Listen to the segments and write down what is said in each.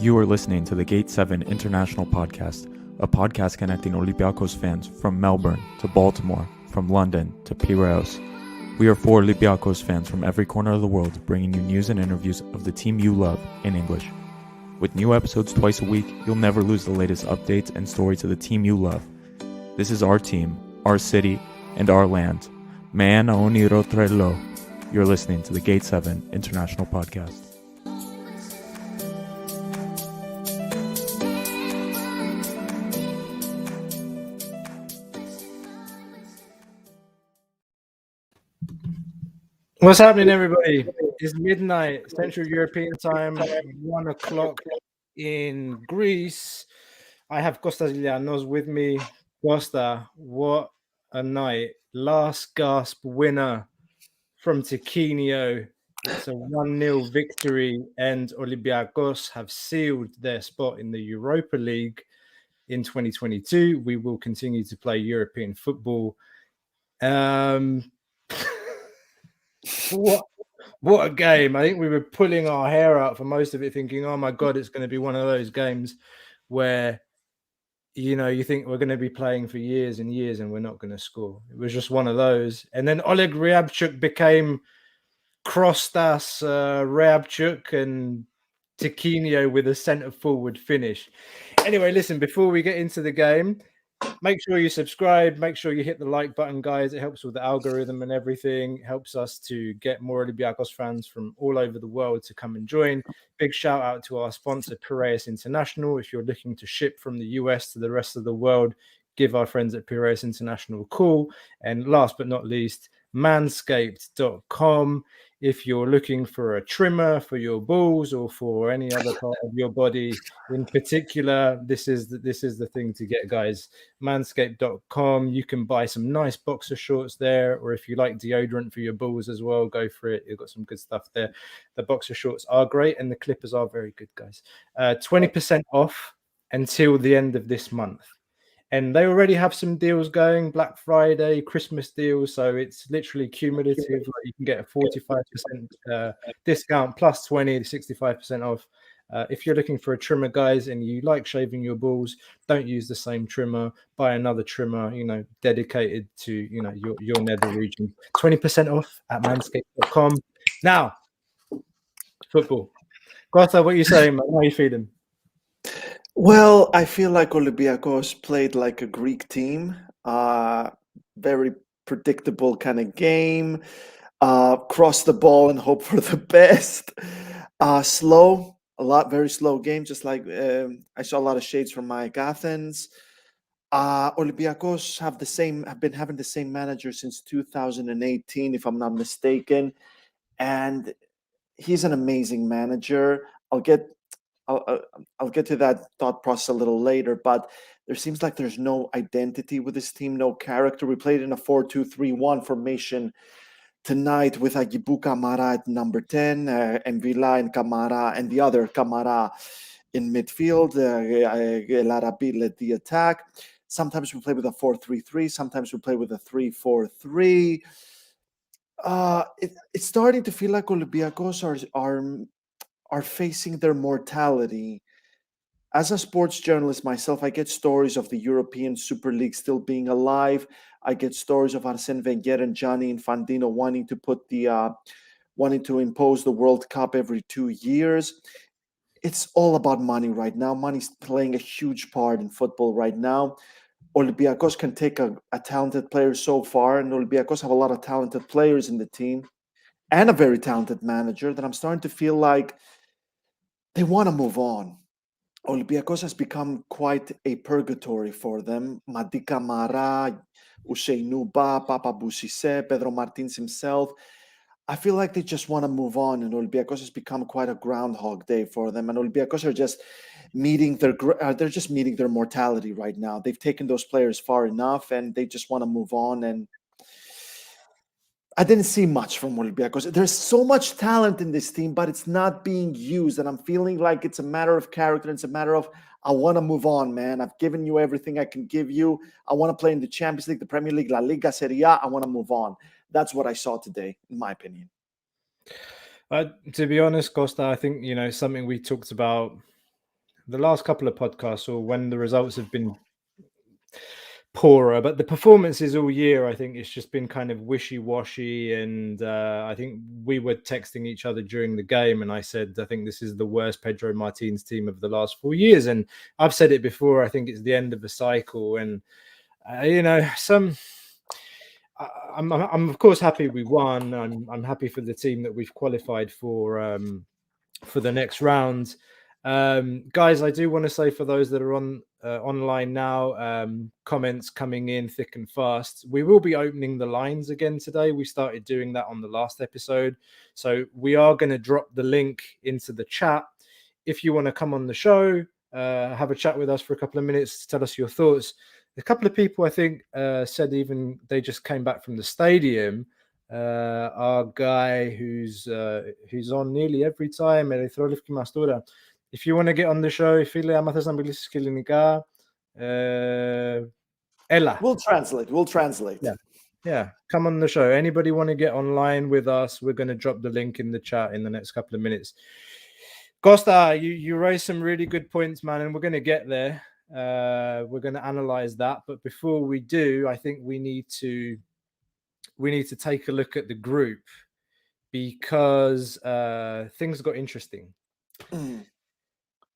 You are listening to the Gate 7 International Podcast, a podcast connecting Olympiacos fans from Melbourne to Baltimore, from London to Piraeus. We are four Olympiacos fans from every corner of the world, bringing you news and interviews of the team you love in English. With new episodes twice a week, you'll never lose the latest updates and stories of the team you love. This is our team, our city, and our land. Man Aoniro Thrylos. You're listening to the Gate 7 International Podcast. What's happening, everybody? It's midnight Central European time, 1 o'clock in Greece. I have Kosta Lianos with me. Costa, what a night. Last gasp winner from Tiquinho. It's a 1-0 victory, and Olympiacos have sealed their spot in the Europa League in 2022. We will continue to play European football. What a game. I think we were pulling our hair out for most of it, thinking, oh my God, it's going to be one of those games where, you think we're going to be playing for years and years and we're not going to score. It was just one of those. And then Oleg Ryabchuk became Kostas Ryabchuk and Tiquinho with a centre-forward finish. Anyway, listen, before we get into the game, make sure you subscribe. Make sure you hit the like button, guys. It helps with the algorithm and everything. It helps us to get more Olympiacos fans from all over the world to come and join. Big shout out to our sponsor, Piraeus International. If you're looking to ship from the US to the rest of the world, give our friends at Piraeus International a call. And last but not least, manscaped.com. If you're looking for a trimmer for your balls or for any other part of your body in particular, this is the thing to get, guys. Manscaped.com. You can buy some nice boxer shorts there, or if you like deodorant for your balls as well, go for it. You've got some good stuff there. The boxer shorts are great, and the clippers are very good, guys. 20% off until the end of this month. And they already have some deals going, Black Friday, Christmas deals. So it's literally cumulative. Like you can get a 45% discount plus 20 to 65% off. If you're looking for a trimmer, guys, and you like shaving your balls, don't use the same trimmer. Buy another trimmer, dedicated to, your nether region. 20% off at manscaped.com. Now, football. Costa, what are you saying, man? How are you feeling? Well, I feel like Olympiacos played like a Greek team. Very predictable kind of game. Cross the ball and hope for the best. Slow, very slow game. Just like I saw a lot of shades from Mike Athens. Olympiacos have been having the same manager since 2018, if I'm not mistaken, and he's an amazing manager. I'll get to that thought process a little later, but there seems like there's no identity with this team, no character. We played in a 4-2-3-1 formation tonight with Agibu Kamara at number 10, and Villa and Kamara, and the other Kamara in midfield. El Arabi led the attack. Sometimes we play with a 4-3-3. Sometimes we play with a 3-4-3. It's starting to feel like Olympiacos are facing their mortality. As a sports journalist myself, I get stories of the European Super League still being alive. I get stories of Arsene Wenger and Gianni Infantino wanting to impose the World Cup every 2 years. It's all about money right now. Money's playing a huge part in football right now. Olympiacos can take a talented player so far, and Olympiacos have a lot of talented players in the team and a very talented manager that I'm starting to feel like they want to move on. Olympiacos has become quite a purgatory for them. Madi Kamara, Useinuba, Papa Boussisse, Pedro Martins himself. I feel like they just want to move on, and Olympiacos has become quite a groundhog day for them. And Olympiacos are just meeting their mortality right now. They've taken those players far enough, and they just want to move on. And I didn't see much from Olympiacos. There's so much talent in this team, but it's not being used. And I'm feeling like it's a matter of character. It's a matter of, I want to move on, man. I've given you everything I can give you. I want to play in the Champions League, the Premier League, La Liga, Serie A. I want to move on. That's what I saw today, in my opinion. To be honest, Costa, I think, something we talked about the last couple of podcasts, or when the results have been poorer, but the performances all year, I think it's just been kind of wishy-washy. And I think we were texting each other during the game, and I said, I think this is the worst Pedro Martins team of the last 4 years. And I've said it before, I think it's the end of a cycle. And I'm of course happy we won. I'm happy for the team that we've qualified for the next round. Guys, I do want to say, for those that are online now, comments coming in thick and fast. We will be opening the lines again today. We started doing that on the last episode. So we are going to drop the link into the chat. If you want to come on the show, have a chat with us for a couple of minutes, tell us your thoughts. A couple of people, I think, said even they just came back from the stadium. Our guy who's on nearly every time, Thrylos Mastura. If you want to get on the show, Ella. We'll translate. Yeah. Come on the show. Anybody want to get online with us? We're going to drop the link in the chat in the next couple of minutes. Costa, you raised some really good points, man, and we're going to get there. We're going to analyze that, but before we do, I think we need to take a look at the group, because things got interesting.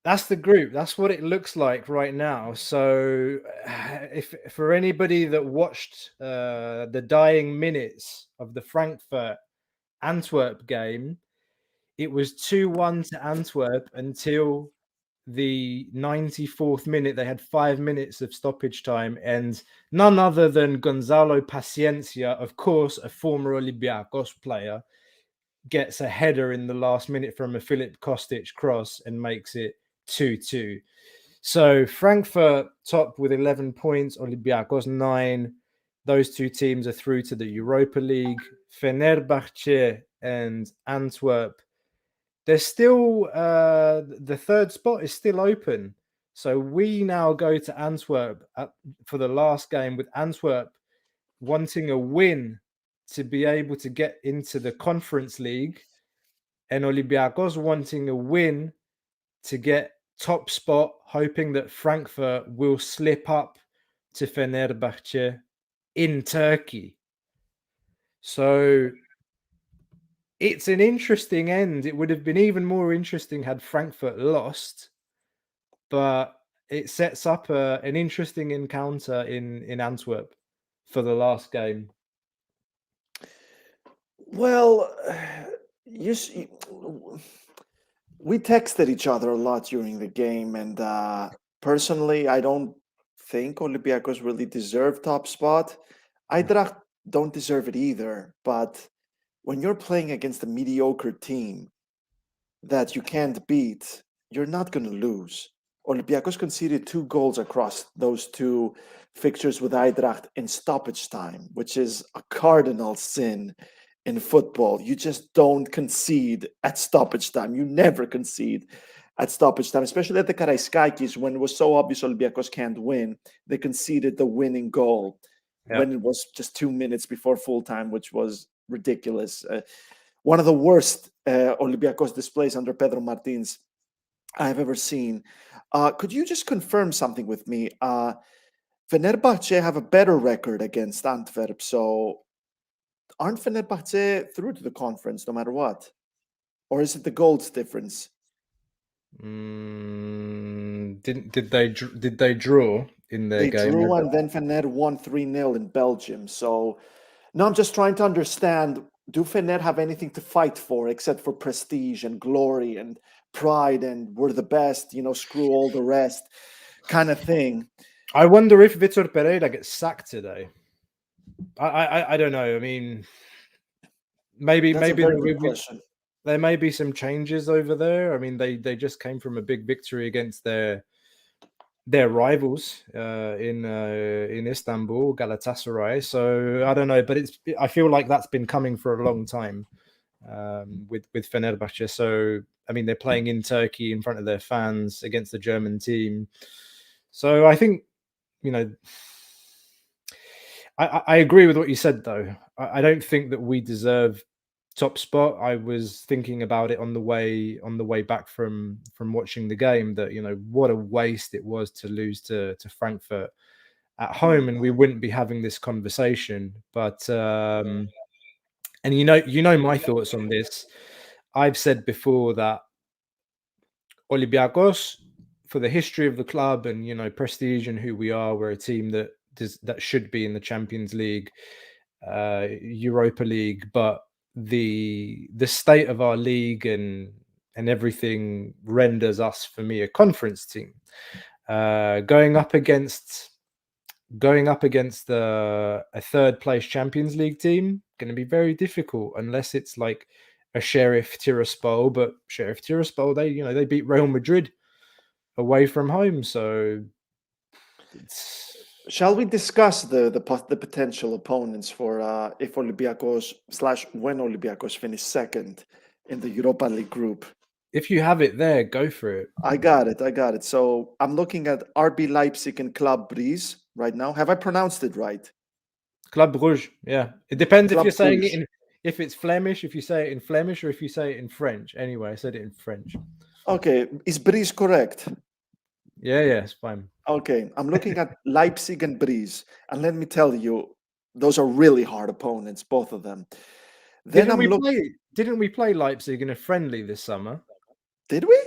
That's the group. That's what it looks like right now. So if for anybody that watched the dying minutes of the Frankfurt Antwerp game, it was 2-1 to Antwerp until the 94th minute. They had 5 minutes of stoppage time, and none other than Gonzalo Paciencia, of course, a former Olympiacos player, gets a header in the last minute from a Filip Kostic cross and makes it 2-2. So Frankfurt top with 11 points, Olympiacos 9. Those two teams are through to the Europa League. Fenerbahce and Antwerp, there's still the third spot is still open. So we now go to Antwerp for the last game, with Antwerp wanting a win to be able to get into the Conference League, and Olympiacos wanting a win to get top spot, hoping that Frankfurt will slip up to Fenerbahce in Turkey. So it's an interesting end. It would have been even more interesting had Frankfurt lost, but it sets up an interesting encounter in Antwerp for the last game. Well, we texted each other a lot during the game, and personally, I don't think Olympiacos really deserve top spot. Eintracht don't deserve it either, but when you're playing against a mediocre team that you can't beat, you're not going to lose. Olympiacos conceded 2 goals across those 2 fixtures with Eintracht in stoppage time, which is a cardinal sin in football. You just don't concede at stoppage time. You never concede at stoppage time, especially at the Karaiskakis, when it was so obvious Olympiacos can't win. They conceded the winning goal when it was just 2 minutes before full time, which was ridiculous. One of the worst Olympiacos displays under Pedro Martins I've ever seen. Could you just confirm something with me? Fenerbahce have a better record against Antwerp, so aren't Fenerbahce through to the conference no matter what? Or is it the goals difference? Did they draw in their game? They drew, and then Fener won 3-0 in Belgium. So now I'm just trying to understand, do Fener have anything to fight for except for prestige and glory and pride and we're the best, screw all the rest kind of thing? I wonder if Vitor Pereira gets sacked today. I don't know. I mean, maybe there may be some changes over there. I mean, they just came from a big victory against their rivals in Istanbul, Galatasaray. So I don't know, but I feel like that's been coming for a long time with Fenerbahce. So I mean, they're playing in Turkey in front of their fans against the German team. So I think, I agree with what you said, though. I don't think that we deserve top spot. I was thinking about it on the way back from watching the game, that, you know, what a waste it was to lose to Frankfurt at home, and we wouldn't be having this conversation. But and you know my thoughts on this. I've said before that Olympiacos, for the history of the club and, you know, prestige and who we are, we're a team that should be in the Champions League, Europa League, but the state of our league and everything renders us, for me, a conference team. Going up against a third place Champions League team, going to be very difficult, unless it's like a Sheriff Tiraspol. But Sheriff Tiraspol, they beat Real Madrid away from home, so it's... Shall we discuss the potential opponents for if Olympiacos / when Olympiacos finish second in the Europa League group? If you have it there, go for it. I got it. So I'm looking at RB Leipzig and Club Brugge right now. Have I pronounced it right? Club Brugge, yeah. It depends Club if you're saying Brugge. it if it's Flemish, if you say it in Flemish, or if you say it in French. Anyway, I said it in French. Okay, is Brugge correct? Yeah, it's fine. Okay, I'm looking at Leipzig and Brugge, and let me tell you, those are really hard opponents, both of them. Then Didn't we play Leipzig in a friendly this summer? Did we?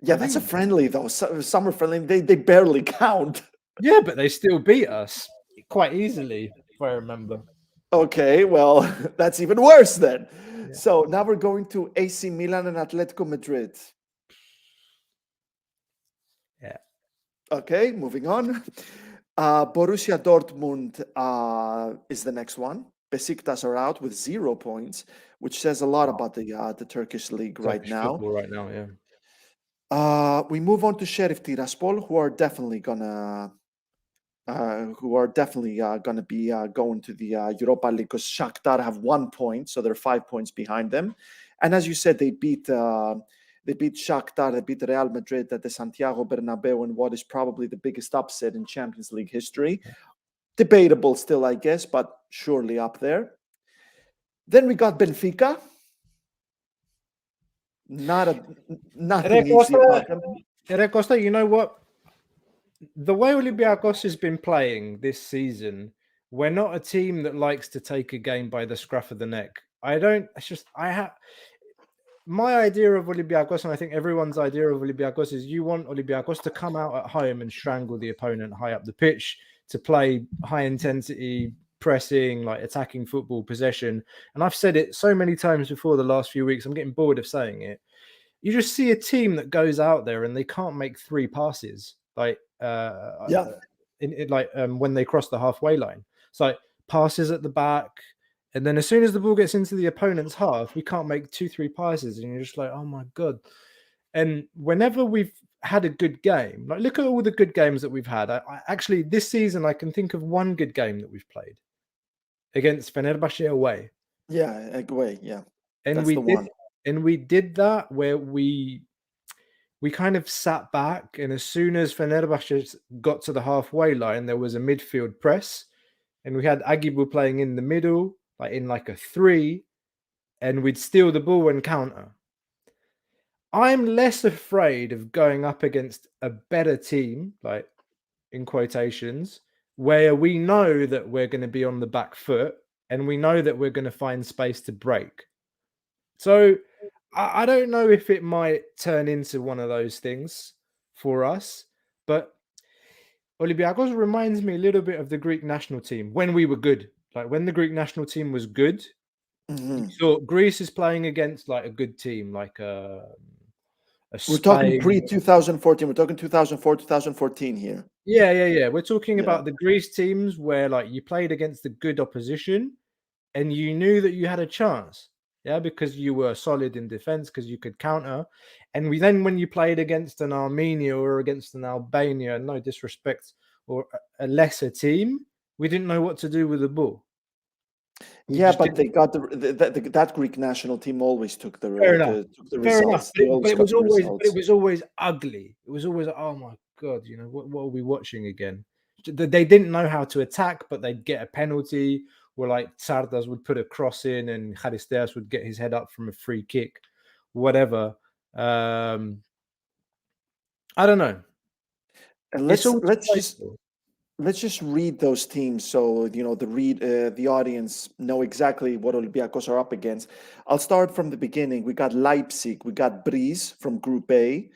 Yeah, that's a friendly though. Summer friendly. They barely count. Yeah, but they still beat us quite easily, if I remember. Okay, well, that's even worse then. Yeah. So now we're going to AC Milan and Atletico Madrid. Yeah. Okay, moving on. Borussia Dortmund is the next one. Besiktas are out with 0 points, which says a lot about the Turkish league right now. Football right now, yeah. We move on to Sheriff Tiraspol, who are definitely gonna be going to the Europa League, because Shakhtar have 1 point, so they're 5 points behind them. And as you said, they beat Shakhtar, they beat Real Madrid at the Santiago Bernabeu in what is probably the biggest upset in Champions League history. Debatable still, I guess, but surely up there. Then we got Benfica. Nothing easy about them. Costa, you know what? The way Olympiacos has been playing this season, we're not a team that likes to take a game by the scruff of the neck. My idea of Olympiacos, and I think everyone's idea of Olympiacos, is you want Olympiacos to come out at home and strangle the opponent high up the pitch, to play high intensity, pressing, like attacking football, possession. And I've said it so many times before the last few weeks, I'm getting bored of saying it. You just see a team that goes out there and they can't make 3 passes, when they cross the halfway line. It's like passes at the back, and then as soon as the ball gets into the opponent's half, we can't make 2-3 passes, and you're just like, oh my god. And whenever we've had a good game, like look at all the good games that we've had. I actually, this season, I can think of one good game that we've played against Fenerbahce away. Yeah, away. Yeah, and that's we the did, one. and we did that where we kind of sat back, and as soon as Fenerbahce got to the halfway line, there was a midfield press, and we had Agibu playing in the middle, like in like a 3, and we'd steal the ball and counter. I'm less afraid of going up against a better team, like in quotations, where we know that we're going to be on the back foot and we know that we're going to find space to break. So I don't know if it might turn into one of those things for us, but Olympiacos reminds me a little bit of the Greek national team when we were good. Like when the Greek national team was good, so Greece is playing against like a good team, like a we're talking pre-2014. We're talking 2004, 2014 here. Yeah. We're talking about the Greece teams where like you played against the good opposition and you knew that you had a chance. Yeah, because you were solid in defense, because you could counter. And when you played against an Armenia or against an Albania, no disrespect, or a lesser team, we didn't know what to do with the ball. But they got that Greek national team always took the results. But it was always ugly. It was always, oh my god, what are we watching again? They didn't know how to attack, but they'd get a penalty, where like Sardas would put a cross in and Charisteas would get his head up from a free kick, whatever. I don't know. And It's all let's just read those teams so the audience know exactly what Olympiacos are up against. I'll start from the beginning. We got Leipzig, we got Breeze from Group A,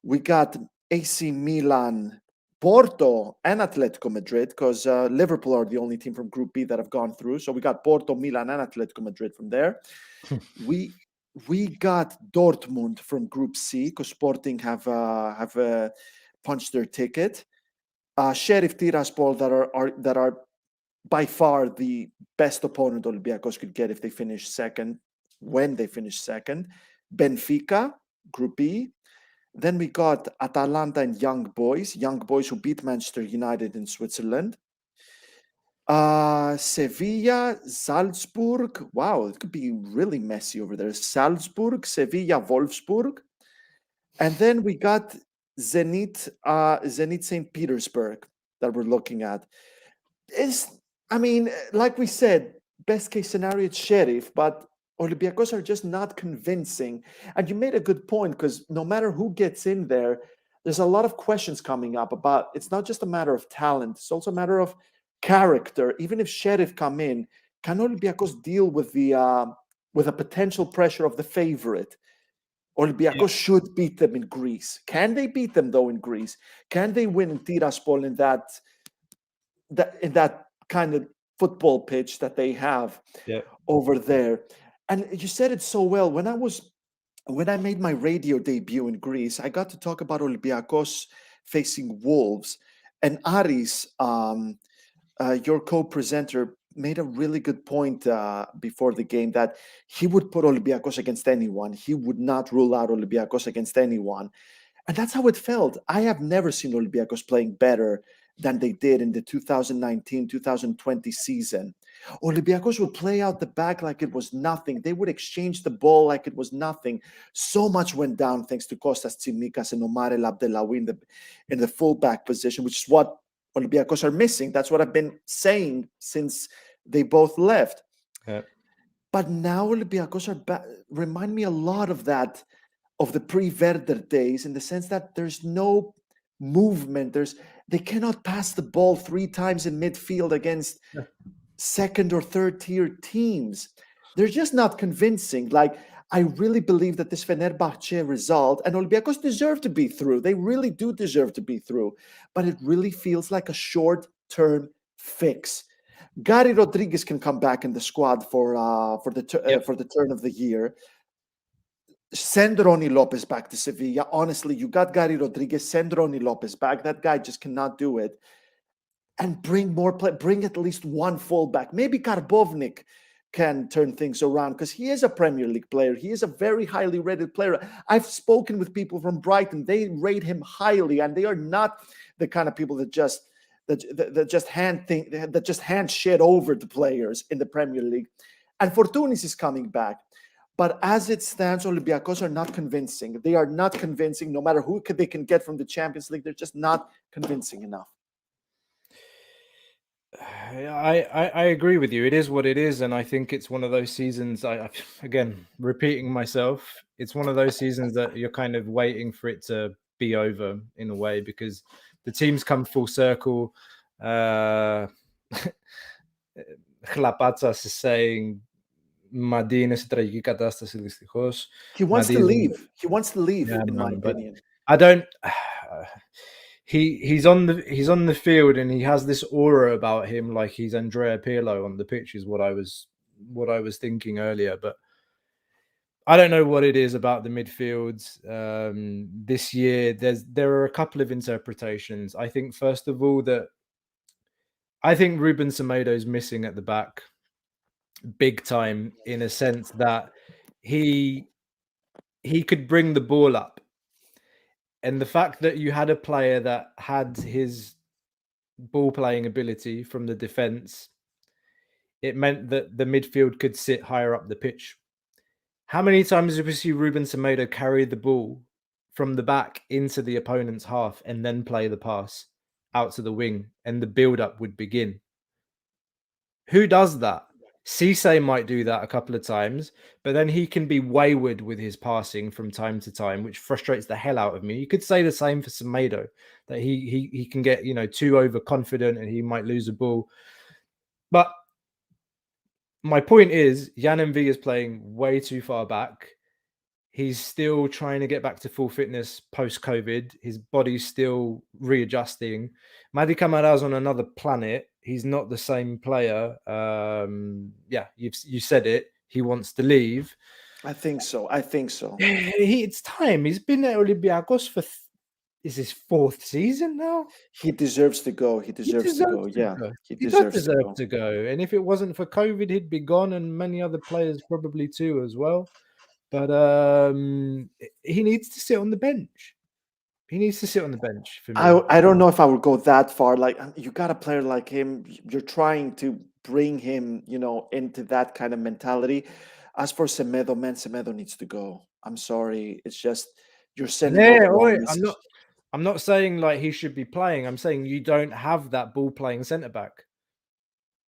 we got AC Milan, Porto, and Atletico Madrid, because Liverpool are the only team from Group B that have gone through. So we got Porto, Milan, and Atletico Madrid from there. we got Dortmund from Group C, because Sporting have punched their ticket. Sheriff Tiraspol that are by far the best opponent Olympiacos could get if they finish second, when they finish second. Benfica, Group E. Then we got Atalanta and Young Boys who beat Manchester United in Switzerland. Sevilla, Salzburg. Wow, it could be really messy over there. Salzburg, Sevilla, Wolfsburg. And then we got Zenit St. Petersburg that we're looking at. Like we said, best case scenario, it's Sheriff, but Olympiacos are just not convincing. And you made a good point, because no matter who gets in there, there's a lot of questions coming up about, it's not just a matter of talent, it's also a matter of character. Even if Sheriff come in, can Olympiacos deal with a potential pressure of the favorite? Olympiacos should beat them in Greece. Can they beat them though in Greece? Can they win in Tiraspol in that kind of football pitch that they have over there? And you said it so well. When I made my radio debut in Greece, I got to talk about Olympiacos facing Wolves, and Aris, your co-presenter, made a really good point before the game, that he would put Olympiacos against anyone. He would not rule out Olympiacos against anyone. And that's how it felt. I have never seen Olympiacos playing better than they did in the 2019-2020 season. Olympiacos would play out the back like it was nothing. They would exchange the ball like it was nothing. So much went down thanks to Kostas Tsimikas and Omar El Abdelawi in the fullback position, which is what Olympiacos are missing. That's what I've been saying since they both left. But now Olympiacos remind me a lot of that, of the pre-Werder days, in the sense that there's no movement. They cannot pass the ball 3 times in midfield against second or third tier teams. They're just not convincing. Like, I really believe that this Fenerbahce result, and Olympiacos deserve to be through. They really do deserve to be through. But it really feels like a short-term fix. Gary Rodriguez can come back in the squad for the turn of the year. Send Ronnie Lopez back to Sevilla. Honestly, you got Gary Rodriguez, send Ronnie Lopez back. That guy just cannot do it. And bring more play. Bring at least one fullback. Maybe Karbovnik can turn things around, because he is a Premier League player. He is a very highly rated player. I've spoken with people from Brighton. They rate him highly, and they are not the kind of people that just hand shit over to players in the Premier League. And Fortounis is coming back. But as it stands, Olympiacos are not convincing. They are not convincing. No matter who they can get from the Champions League, they're just not convincing enough. I agree with you. It is what it is, and I think it's one of those seasons. Again, repeating myself, it's one of those seasons that you're kind of waiting for it to be over in a way, because the teams come full circle. Chlapatsas is saying, "Madi είναι σε τραγική κατάσταση δυστυχώς." He wants to leave. He wants to leave, in my opinion. I don't. He's on the field, and he has this aura about him, like he's Andrea Pirlo on the pitch, is what I was thinking earlier. But I don't know what it is about the midfields this year. There are a couple of interpretations. I think, first of all, that I think Ruben Semedo's missing at the back, big time, in a sense that he could bring the ball up. And the fact that you had a player that had his ball playing ability from the defense, it meant that the midfield could sit higher up the pitch. How many times did we see Ruben Semedo carry the ball from the back into the opponent's half and then play the pass out to the wing, and the build-up would begin? Who does that? Cisse might do that a couple of times, but then he can be wayward with his passing from time to time, which frustrates the hell out of me. You could say the same for Semedo, that he can get, you know, too overconfident and he might lose a ball. But my point is, Jan MV is playing way too far back. He's still trying to get back to full fitness post-COVID. His body's still readjusting. Mady Camara's on another planet. He's not the same player. You said it. He wants to leave. I think so. It's time. He's been at Olympiacos for is his 4th season now. He deserves to go. He deserves to go. Yeah, he does deserve to go. And if it wasn't for COVID, he'd be gone, and many other players probably too as well. But he needs to sit on the bench. He needs to sit on the bench for me. I don't know if I would go that far. Like, you got a player like him. You're trying to bring him, you know, into that kind of mentality. As for Semedo, man, Semedo needs to go. I'm sorry. It's just you're sending all the wrong message. I'm not saying like he should be playing. I'm saying you don't have that ball playing centre back.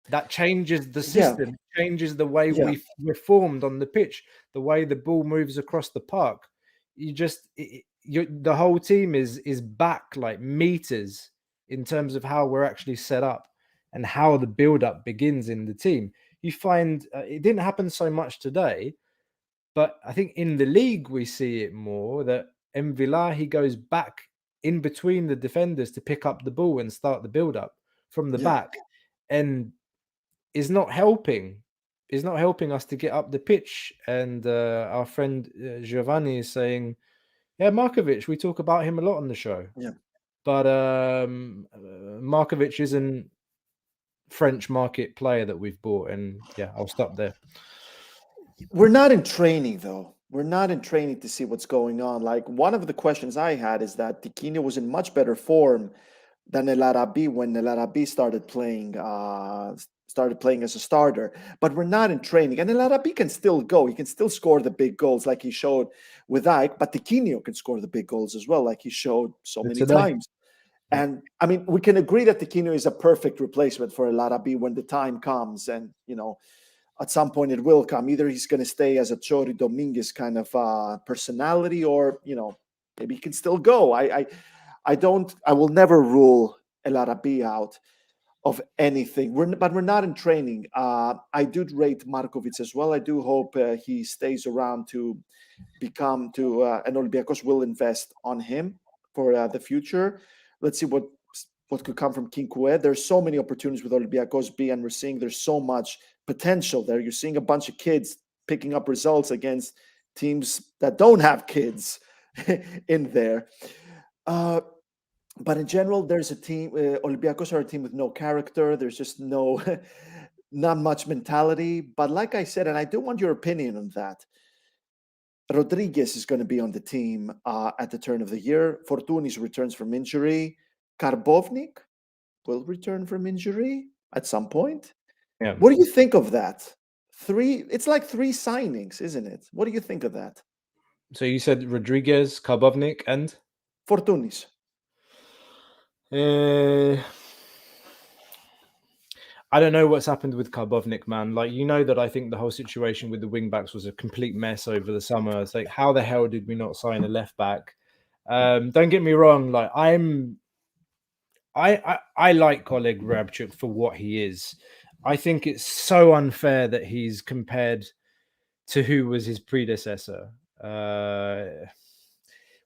That changes the system, changes the way we're formed on the pitch, the way the ball moves across the park. The whole team is back like meters in terms of how we're actually set up and how the build-up begins in the team. You find it didn't happen so much today, but I think in the league we see it more that Mvila, he goes back in between the defenders to pick up the ball and start the build-up from the back, and is not helping us to get up the pitch. And our friend Giovanni is saying, yeah, Markovic, we talk about him a lot on the show. Yeah. But Markovic isn't French market player that we've bought. And yeah, I'll stop there. We're not in training, though. We're not in training to see what's going on. Like, one of the questions I had is that Tiquinho was in much better form than El Arabi when El Arabi started playing as a starter. But we're not in training. And El Arabi can still go. He can still score the big goals like he showed with Ike. But Tiquinho can score the big goals as well, like he showed so many times. And, I mean, we can agree that Tiquinho is a perfect replacement for El Arabi when the time comes. And, you know, at some point it will come. Either he's going to stay as a Chori Dominguez kind of personality, or, you know, maybe he can still go. I will never rule El Arabi out of anything. But we're not in training. I do rate Markovic as well. I do hope he stays around and Olympiacos will invest on him for the future. Let's see what could come from Kinkue. There's so many opportunities with Olympiacos B, and we're seeing there's so much potential there. You're seeing a bunch of kids picking up results against teams that don't have kids in there. But in general, there's a team. Olympiacos are a team with no character. There's just not much mentality. But like I said, and I do want your opinion on that, Rodriguez is going to be on the team at the turn of the year. Fortunis returns from injury. Karbovnik will return from injury at some point. Yeah. What do you think of that? It's like 3 signings, isn't it? What do you think of that? So you said Rodriguez, Karbovnik, and Fortunis. I don't know what's happened with Karbovnik, man. Like, you know that I think the whole situation with the wingbacks was a complete mess over the summer. It's like, how the hell did we not sign a left back? Don't get me wrong. Like, I like Oleg Rabchuk for what he is. I think it's so unfair that he's compared to who was his predecessor. Kostas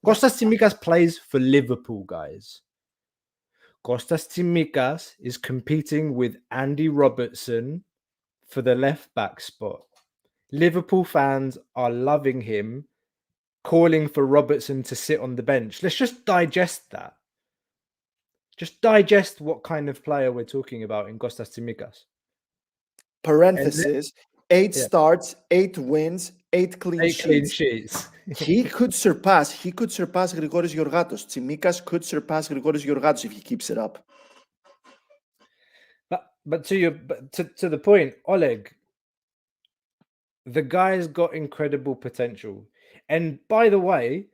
Tsimikas plays for Liverpool, guys. Kostas Tsimikas is competing with Andy Robertson for the left back spot. Liverpool fans are loving him, calling for Robertson to sit on the bench. Let's just digest that. Just digest what kind of player we're talking about in Kostas Tsimikas. Parenthesis, 8 starts, 8 wins, 8 clean sheets. He could surpass Grigoris Georgatos. Tsimikas could surpass Grigoris Georgatos if he keeps it up. But to the point, Oleg, the guy's got incredible potential. And by the way,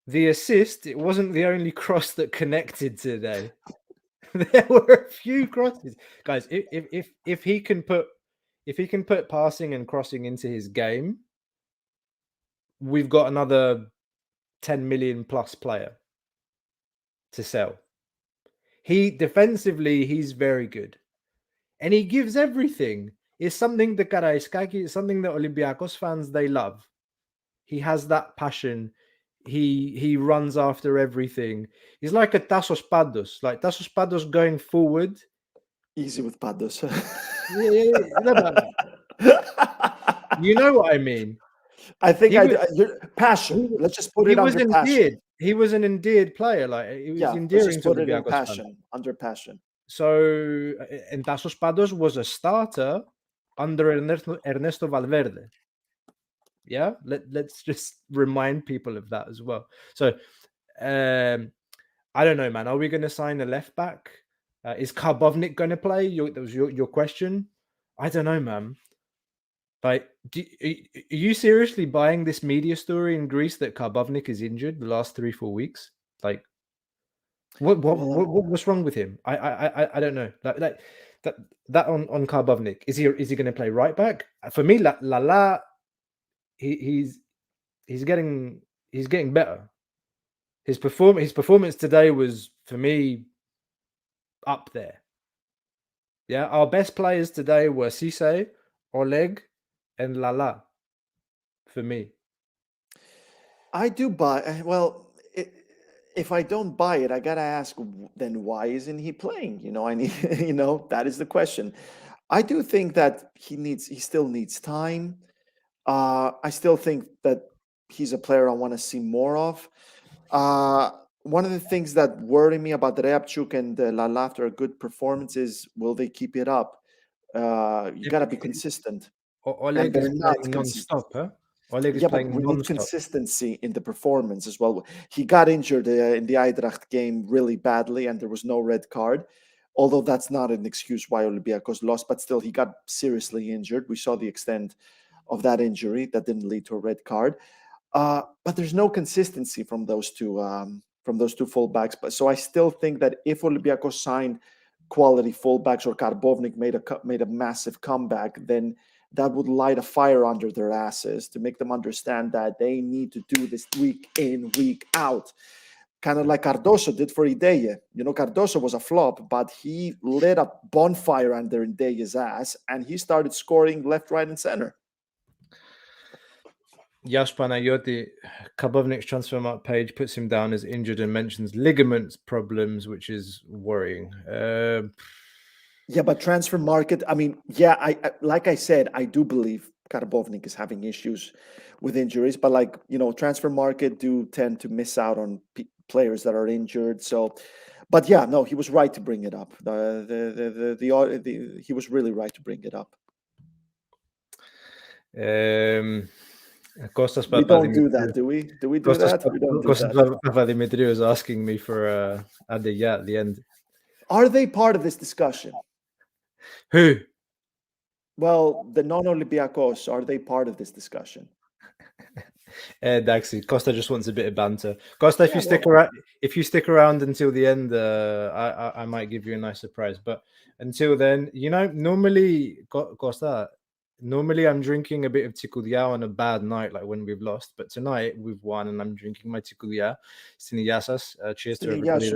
the assist, it wasn't the only cross that connected today. There were a few crosses. Guys, if he can put if he can put passing and crossing into his game, we've got another 10 million plus player to sell. Defensively, he's very good. And he gives everything. It's something that Karaiskaki, it's something that Olympiacos fans, they love. He has that passion. He runs after everything. He's like a Tassos Pados. Like Tassos Pados going forward. Easy with Pados. You know what I mean? I think passion. Let's just put it under passion. He was an endeared player. Like it was endearing to Olympiacos passion. Under passion. So, and Tassos Pados was a starter under Ernesto Valverde. Yeah, let's just remind people of that as well. So, I don't know, man. Are we going to sign a left back? Is Karbovnik going to play? That was your question. I don't know, man. Like, are you seriously buying this media story in Greece that Karbovnik is injured the last 3-4 weeks? Like, what's wrong with him? I don't know. Like that on Karbovnik. Is he going to play right back? For me, Lala, he's getting better. His performance today was, for me, up there. Yeah, our best players today were Cisse, Oleg, and Lala. For me, I do buy. Well, if I don't buy it, I gotta ask. Then why isn't he playing? I need. That is the question. I do think that he still needs time. I still think that he's a player I want to see more of. One of the things that worry me about Reapchuk and Lala after a good performance is, will they keep it up? You got to be consistent. Oleg is playing non-stop, huh? Oleg is playing but we non-stop. need consistency in the performance as well. He got injured in the Eintracht game really badly, and there was no red card. Although that's not an excuse why Olympiacos lost, but still he got seriously injured. We saw the extent of that injury that didn't lead to a red card. But there's no consistency from those two fullbacks. But so I still think that if Olympiacos signed quality fullbacks or Karbovnik made a massive comeback, then that would light a fire under their asses to make them understand that they need to do this week in, week out. Kind of like Cardoso did for Ideye. Cardoso was a flop, but he lit a bonfire under Ideye's ass, and he started scoring left, right, and center. Yash Panayoti, Karbovnik's transfermarkt page puts him down as injured and mentions ligament problems, which is worrying. Yeah, but transfer market, I like I said, I do believe Karbovnik is having issues with injuries, but transfer market do tend to miss out on players that are injured. So, but yeah, no, he was right to bring it up. He was really right to bring it up. Kostas we don't do that, do we? Do we do that? We don't do that. Papadimitri was asking me for Adeya at the end. Are they part of this discussion? Who? Well, the non-Olympiacos, are they part of this discussion? Daxi, Costa just wants a bit of banter. Costa, if you stick around until the end, I might give you a nice surprise. But until then, normally, Costa, I'm drinking a bit of Tikulia on a bad night, like when we've lost. But tonight we've won, and I'm drinking my Tikulia. Stiniyasas. Cheers to everybody.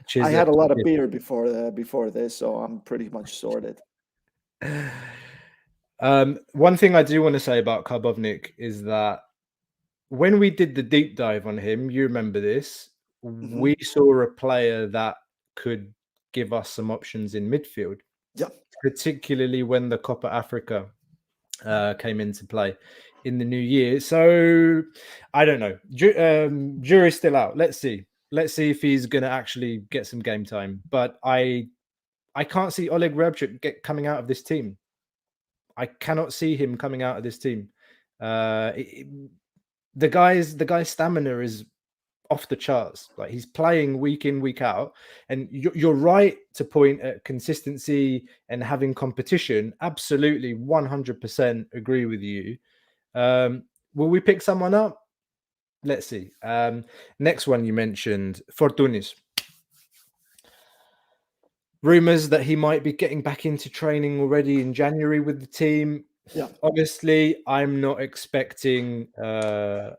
Cheers. I had a lot of beer before this, so I'm pretty much sorted. One thing I do want to say about Karbovnik is that when we did the deep dive on him, you remember this, we saw a player that could give us some options in midfield. Yeah. Particularly when the Copa Africa came into play in the new year. So I don't know. Jury's still out. Let's see if he's going to actually get some game time. But I can't see Oleg Reapchuk coming out of this team. I cannot see him coming out of this team. The guy's stamina is off the charts. Like, he's playing week in, week out. And you're right to point at consistency and having competition. Absolutely, 100% agree with you. Will we pick someone up? Let's see. Next one you mentioned, Fortunis. rumors that he might be getting back into training already in January with the team. Yeah. Obviously, I'm not expecting Costa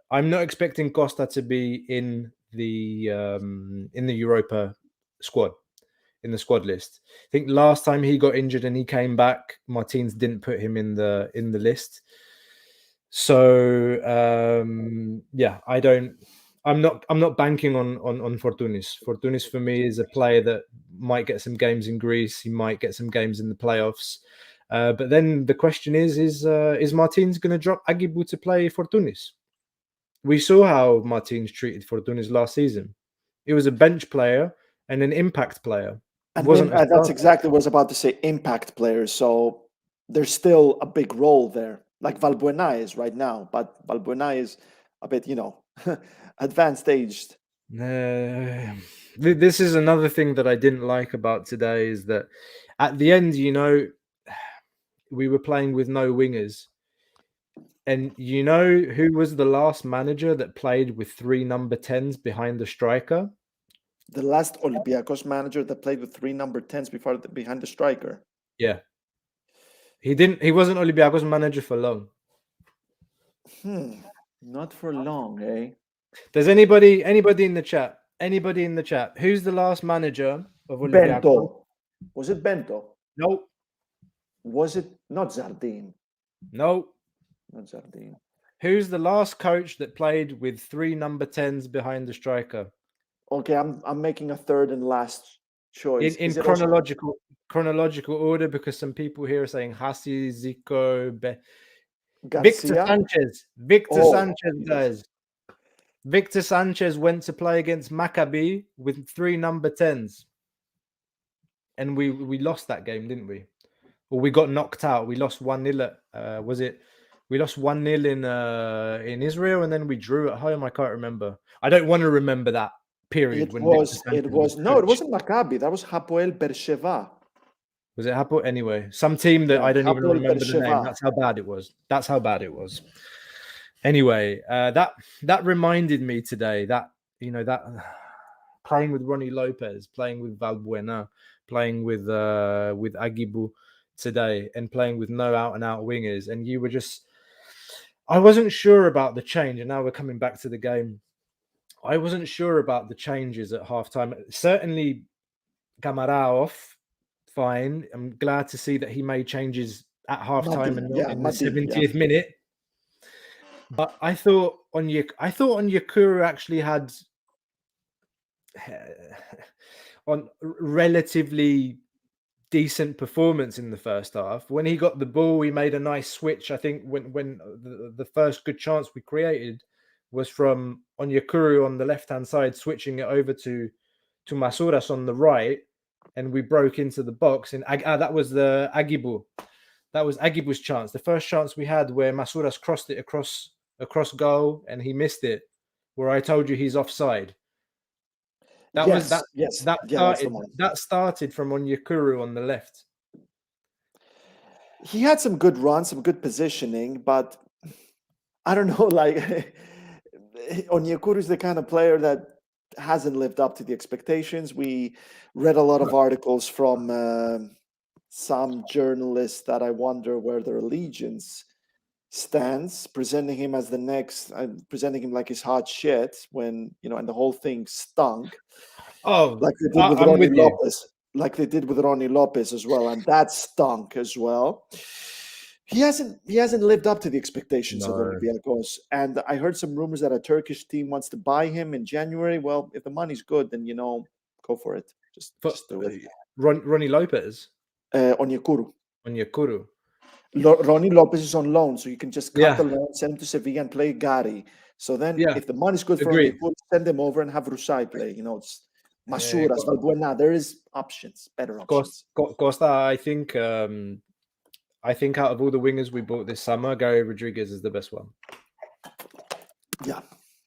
to be in the Europa squad, in the squad list. I think last time he got injured and he came back, Martins didn't put him in the list. So I'm not banking on Fortounis. Fortounis for me is a player that might get some games in Greece. He might get some games in the playoffs. But then the question is Martins going to drop Agibu to play Fortounis? We saw how Martins treated Fortounis last season. He was a bench player and an impact player. And Wasn't that's exactly what I was about to say, impact players. So there's still a big role there, like Valbuena is right now, but Valbuena is a bit, advanced aged. This is another thing that I didn't like about today is that at the end, we were playing with no wingers. And you know who was the last manager that played with 3 number 10s behind the striker? The last Olympiacos manager that played with 3 number 10s behind the striker. Yeah. He wasn't Olympiacos manager for long. Not for long, eh? Does anybody in the chat? Anybody in the chat? Who's the last manager of Olympiacos? Bento. Was it Bento? Nope. Was it not Zardin? Nope. Not Zardin. Who's the last coach that played with 3 number 10s behind the striker? Okay, I'm making a third and last choice. In chronological order, because some people here are saying Hassi, Zico, Victor Sanchez. Sanchez, guys. Victor Sanchez went to play against Maccabi with 3 number 10s. And we lost that game, didn't we? Or we got knocked out. We lost 1-0 we lost 1-0 in Israel, and then we drew at home. I can't remember. I don't want to remember that period. It wasn't Maccabi. That was Hapoel Beersheva. Was it Hapoel? Anyway, some team that I don't even remember the name. That's how bad it was. Anyway, that reminded me today that that playing with Ronnie Lopez, playing with Valbuena, playing with Agibu today, and playing with no out and out wingers, and you were just. I wasn't sure about the change, and now we're coming back to the game. I wasn't sure about the changes at halftime. Certainly, Camara off, fine. I'm glad to see that he made changes at halftime and not in the 70th minute. But I thought Onyekuru actually had on relatively decent performance in the first half. When he got the ball, he made a nice switch. I think when the first good chance we created was from Onyekuru on the left-hand side, switching it over to Masouras on the right, and we broke into the box. And that was the Agibu. That was Agibu's chance. The first chance we had where Masouras crossed it across goal and he missed it, where I told you he's offside. That started from Onyekuru on the left. He had some good runs, some good positioning, but I don't know, like Onyekuru is the kind of player that hasn't lived up to the expectations. We read a lot of articles from some journalists that I wonder where their allegiance stands, presenting him as the next, presenting him like he's hot shit when, and the whole thing stunk. Oh, like they did with Ronnie Lopez. Like they did with Ronnie Lopez as well, and that stunk as well. He hasn't lived up to the expectations of Olympiacos. And I heard some rumors that a Turkish team wants to buy him in January. Well, if the money's good, then go for it. Just do it. Ronnie Lopez? Onyekuru. Ronnie Lopez is on loan, so you can just cut the loan, send him to Sevilla and play Gary. So then if the money's good for Onyekuru, send him over and have Rusai play. It's Masouras, Valbuena. There is options, better options. Costa, I think out of all the wingers we bought this summer, Gary Rodriguez is the best one. Yeah,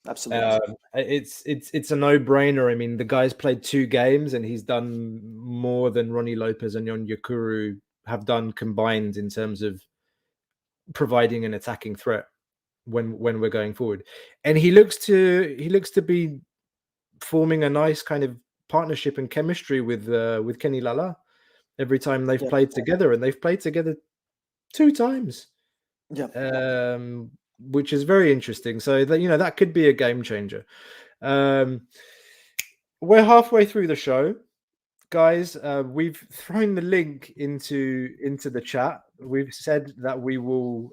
absolutely. It's a no-brainer. I mean, the guy's played 2 games and he's done more than Ronnie Lopez and Onyekuru have done combined in terms of providing an attacking threat when we're going forward. And he looks to be forming a nice kind of partnership and chemistry with Kenny Lala. every time they've Yeah. played together, and they've played together 2 times. Yeah. Which is very interesting. So that, that could be a game changer. We're halfway through the show, guys. We've thrown the link into the chat. We've said that we will,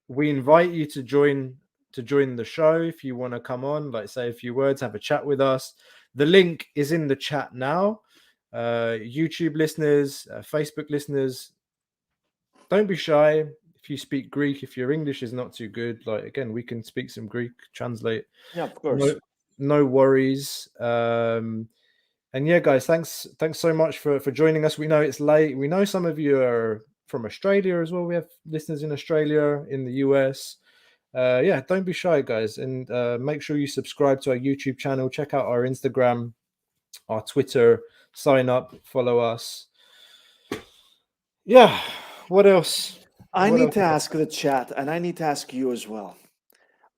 we invite you to join the show if you want to come on, like say a few words, have a chat with us. The link is in the chat now. YouTube listeners, Facebook listeners, don't be shy. If you speak Greek, if your English is not too good, like again, we can speak some Greek, translate. Yeah, of course. No worries. And yeah, guys, thanks so much for joining us. We know it's late. We know some of you are from Australia as well. We have listeners in Australia, in the US. Yeah, don't be shy, guys, and make sure you subscribe to our YouTube channel. Check out our Instagram, our Twitter. Sign up, follow us. Yeah. What else? I need to ask the chat, and I need to ask you as well.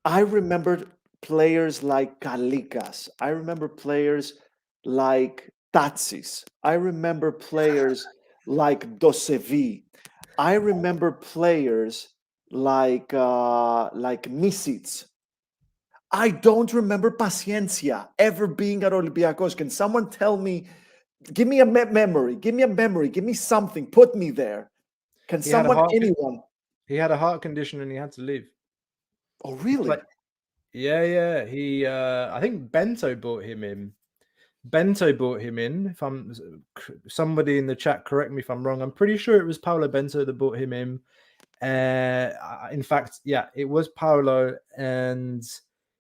I remember players like Kalikas. I remember players like Tatsis. I remember players like Dosevi. I remember players like Misic. I don't remember Paciencia ever being at Olympiacos. Can someone tell me? Give me a memory. Give me a memory. Give me something. Put me there. Can anyone? He had a heart condition and he had to leave. Oh, really? Yeah. He, I think Bento brought him in. If I'm somebody in the chat, correct me if I'm wrong. I'm pretty sure it was Paolo Bento that brought him in. In fact, yeah, it was Paolo, and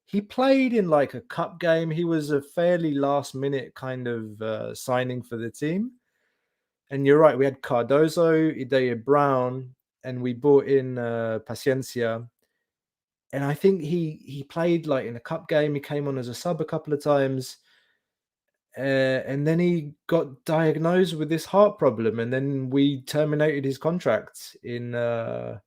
he played in like a cup game. He was a fairly last minute kind of signing for the team. And you're right, we had Cardozo, Idea Brown, and we brought in Paciencia. And I think he played like in a cup game. He came on as a sub a couple of times. And then he got diagnosed with this heart problem, and then we terminated his contract in the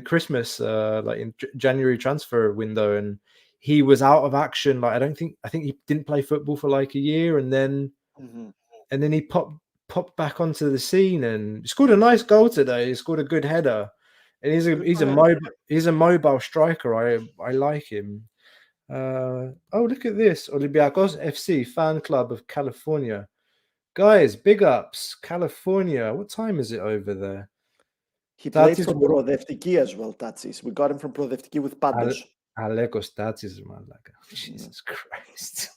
Christmas, like in January transfer window, and he was out of action. Like I think he didn't play football for like a year, and then he popped back onto the scene and scored a nice goal today. He scored a good header, and he's a mobile striker. I like him. Oh, look at this. Olympiacos FC fan club of California. Guys, big ups. California. What time is it over there? He played for Prodeftiki as well, Tatsis. We got him from Prodeftiki with Pados. Alekos Tatsis, man. Jesus Christ.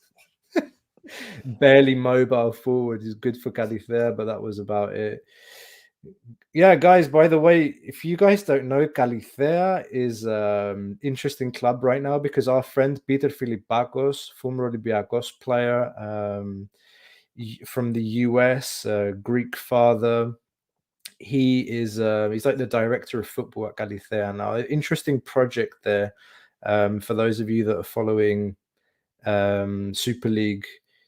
Barely mobile forward. He's good for Califea, but that was about it. Yeah, guys, by the way, if you guys don't know, Califea is an interesting club right now because our friend Peter Philippakos, former Olympiacos player from the US, Greek father, he's like the director of football at Califea now. Interesting project there for those of you that are following Super League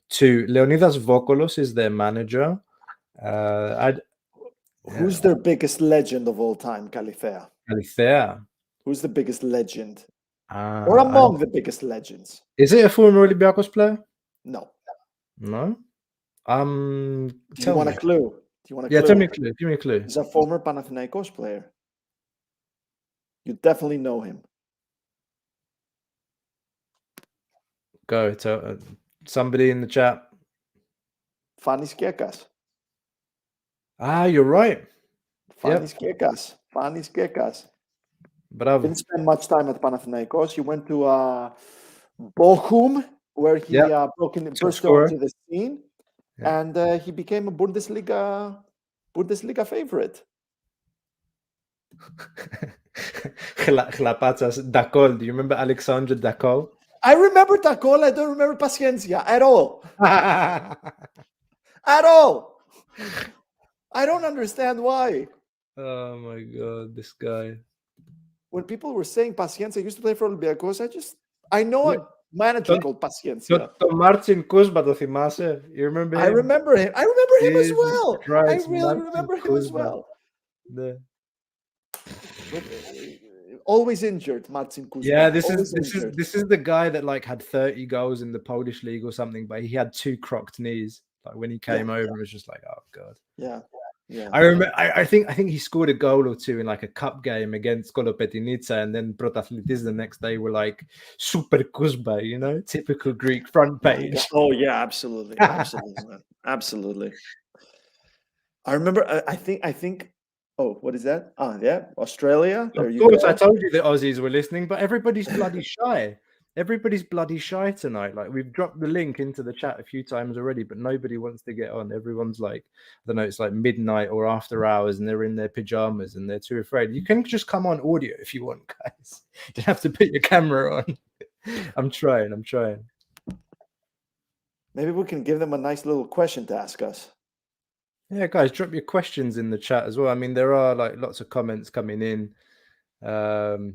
2. Leonidas Vokolos is their manager. Who's their biggest legend of all time, Califea? Who's the biggest legend? Or among the biggest legends? Is it a former Olympiacos player? No. No? Do you want a clue? Tell me a clue. Give me a clue. He's a former Panathinaikos player. You definitely know him. Go. Tell somebody in the chat. Fanis Kekas. You're right. Fanis Kekas. Bravo. Didn't spend much time at Panathinaikos. He went to Bochum, where he burst onto the scene, and he became a Bundesliga favorite. Chlapatsas, Dakol. Do you remember Alexandre Dakol? I remember Dakol. I don't remember Paciencia at all. At all. I don't understand why. Oh my God, this guy. When people were saying Paciencia used to play for Olympiacos, I know a manager called Paciencia. Martin Kuzma, το θυμάσαι? You remember him? I remember him. I remember him as well. I really remember him as well. Always injured, Martin Kuzma. Yeah, this is the guy that like had 30 goals in the Polish league or something, but he had 2 crocked knees. Like when he came over, it was just like, oh god. Yeah. Yeah. I remember. I think he scored a goal or two in like a cup game against Kolopetica, and then Protathletis the next day were like Super Kuzba, you know, typical Greek front page. Oh yeah, absolutely, absolutely, man. Absolutely. I remember. I think. Oh, what is that? Oh, yeah, Australia. There Of you course, go. I told you the Aussies were listening, but everybody's bloody shy. Everybody's bloody shy tonight. Like we've dropped the link into the chat a few times already, but nobody wants to get on. Everyone's like, I don't know, it's like midnight or after hours, and they're in their pajamas and they're too afraid. You can just come on audio if you want, guys. You don't have to put your camera on. I'm trying. Maybe we can give them a nice little question to ask us. Yeah, guys, drop your questions in the chat as well. I mean, there are like lots of comments coming in. Panayoti,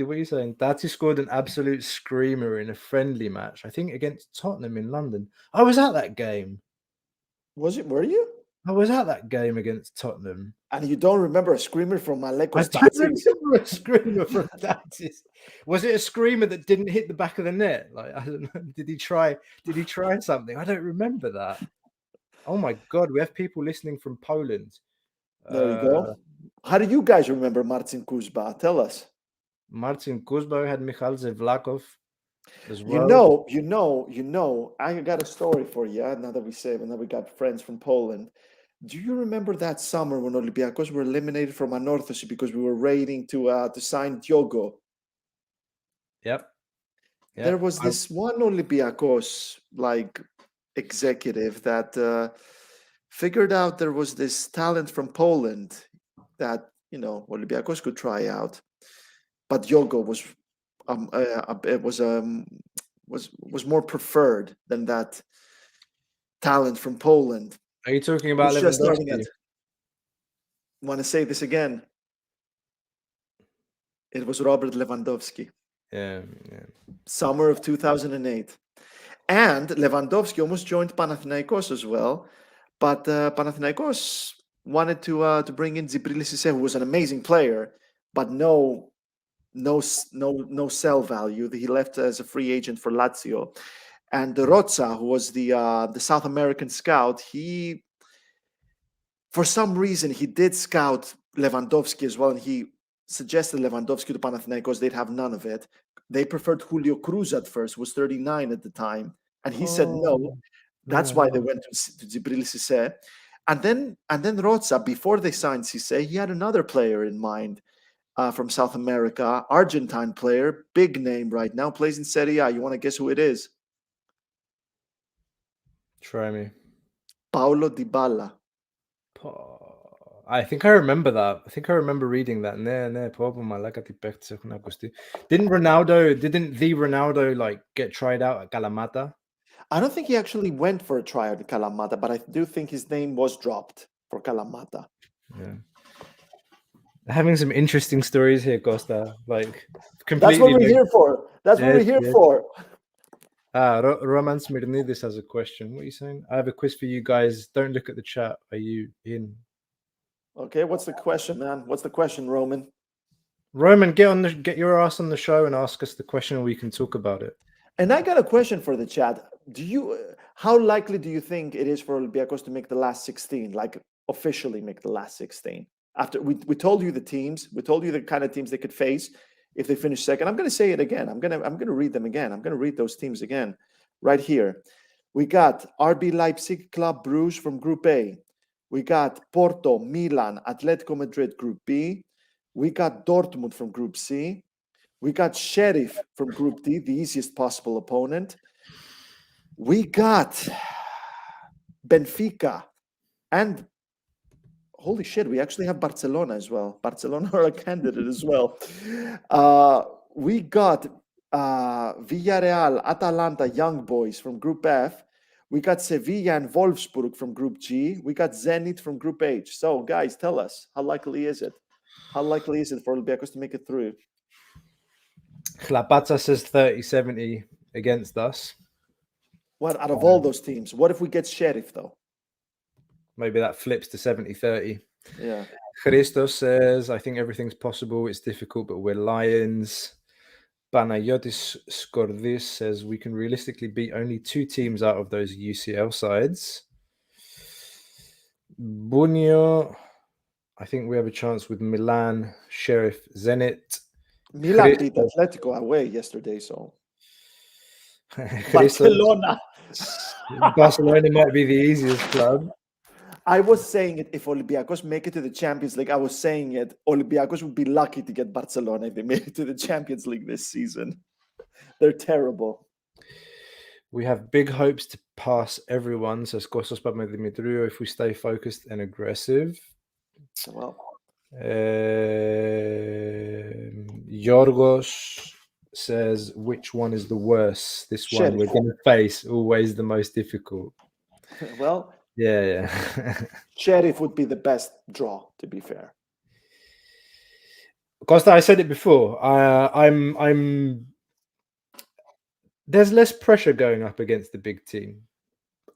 what are you saying? Dati scored an absolute screamer in a friendly match, I think against Tottenham in London. I was at that game. Was it? Were you? I was at that game against Tottenham. And you don't remember a screamer from Malekos? I don't remember a screamer from Datis. Was it a screamer that didn't hit the back of the net? Like, I don't know. Did he try something? I don't remember that. Oh my god, we have people listening from Poland. There you go. How do you guys remember Marcin Kuzba? Tell us. Marcin Kuzba had Michal Zevlakov as well. You know, I got a story for you. Now that we got friends from Poland. Do you remember that summer when Olympiacos were eliminated from Anorthosis because we were waiting to sign Diogo? Yep. There was this one Olympiacos like executive that figured out there was this talent from Poland that Olympiacos could try out, but Diogo was more preferred than that talent from Poland. Are you talking about Lewandowski? Want to say this again? It was Robert Lewandowski. Yeah. Summer of 2008. And Lewandowski almost joined Panathinaikos as well, but Panathinaikos wanted to bring in Zibrilis Cisse, who was an amazing player, but no sell value. He left as a free agent for Lazio. And Rozza, who was the South American scout, for some reason he did scout Lewandowski as well, and he suggested Lewandowski to Panathinaikos. They'd have none of it. They preferred Julio Cruz at first, who was 39 at the time, and he said no. That's why they went to Zibrilis Cisse. And then Rozza, before they signed Cisse, he had another player in mind from South America, Argentine player, big name right now, plays in Serie A. You want to guess who it is? Try me. Paulo Dybala. I think I remember that. I think I remember reading that. Didn't the Ronaldo like get tried out at Kalamata? I don't think he actually went for a tryout at Kalamata, but I do think his name was dropped for Kalamata. Yeah. Having some interesting stories here, Costa. Like completely. That's what we're here for. That's what we're here for. Roman Smirnidis has a question. What are you saying? I have a quiz for you guys. Don't look at the chat. Are you in? Okay, what's the question, man? What's the question, Roman? Roman, get your ass on the show and ask us the question, and we can talk about it. And I got a question for the chat. How likely do you think it is for Olympiacos to make the last 16? Like officially make the last 16? After we told you the teams, we told you the kind of teams they could face if they finish second. I'm going to say it again. I'm going to read them again. I'm going to read those teams again, right here. We got RB Leipzig, Club Brugge from Group A. We got Porto, Milan, Atletico Madrid, Group B. We got Dortmund from Group C. We got Sheriff from Group D, the easiest possible opponent. We got Benfica. And holy shit, we actually have Barcelona as well. Barcelona are a candidate as well. We got Villarreal, Atalanta, Young Boys from Group F. We got Sevilla and Wolfsburg from Group G. We got Zenit from Group H. So, guys, tell us, how likely is it? How likely is it for Olympiacos to make it through? Chlapata says 30-70 against us. What out of all those teams? What if we get Sheriff, though? Maybe that flips to 70-30. Yeah. Christos says, I think everything's possible. It's difficult, but we're Lions. Panayotis Skordis says we can realistically beat only 2 teams out of those UCL sides. Bunio, I think we have a chance with Milan, Sheriff, Zenit. Milan beat Atletico away yesterday, so Barcelona. Barcelona might be the easiest club. I was saying it, if Olympiacos make it to the Champions League, I was saying it, Olympiacos would be lucky to get Barcelona if they made it to the Champions League this season. They're terrible. We have big hopes to pass everyone, says Kostas Papadimitriou, if we stay focused and aggressive. Well, Yorgos says, which one is the worst? This one Sheriff. we're going to face, always the most difficult. Well, yeah. Sheriff would be the best draw, to be fair. Costa, I said it before. I'm. There's less pressure going up against the big team.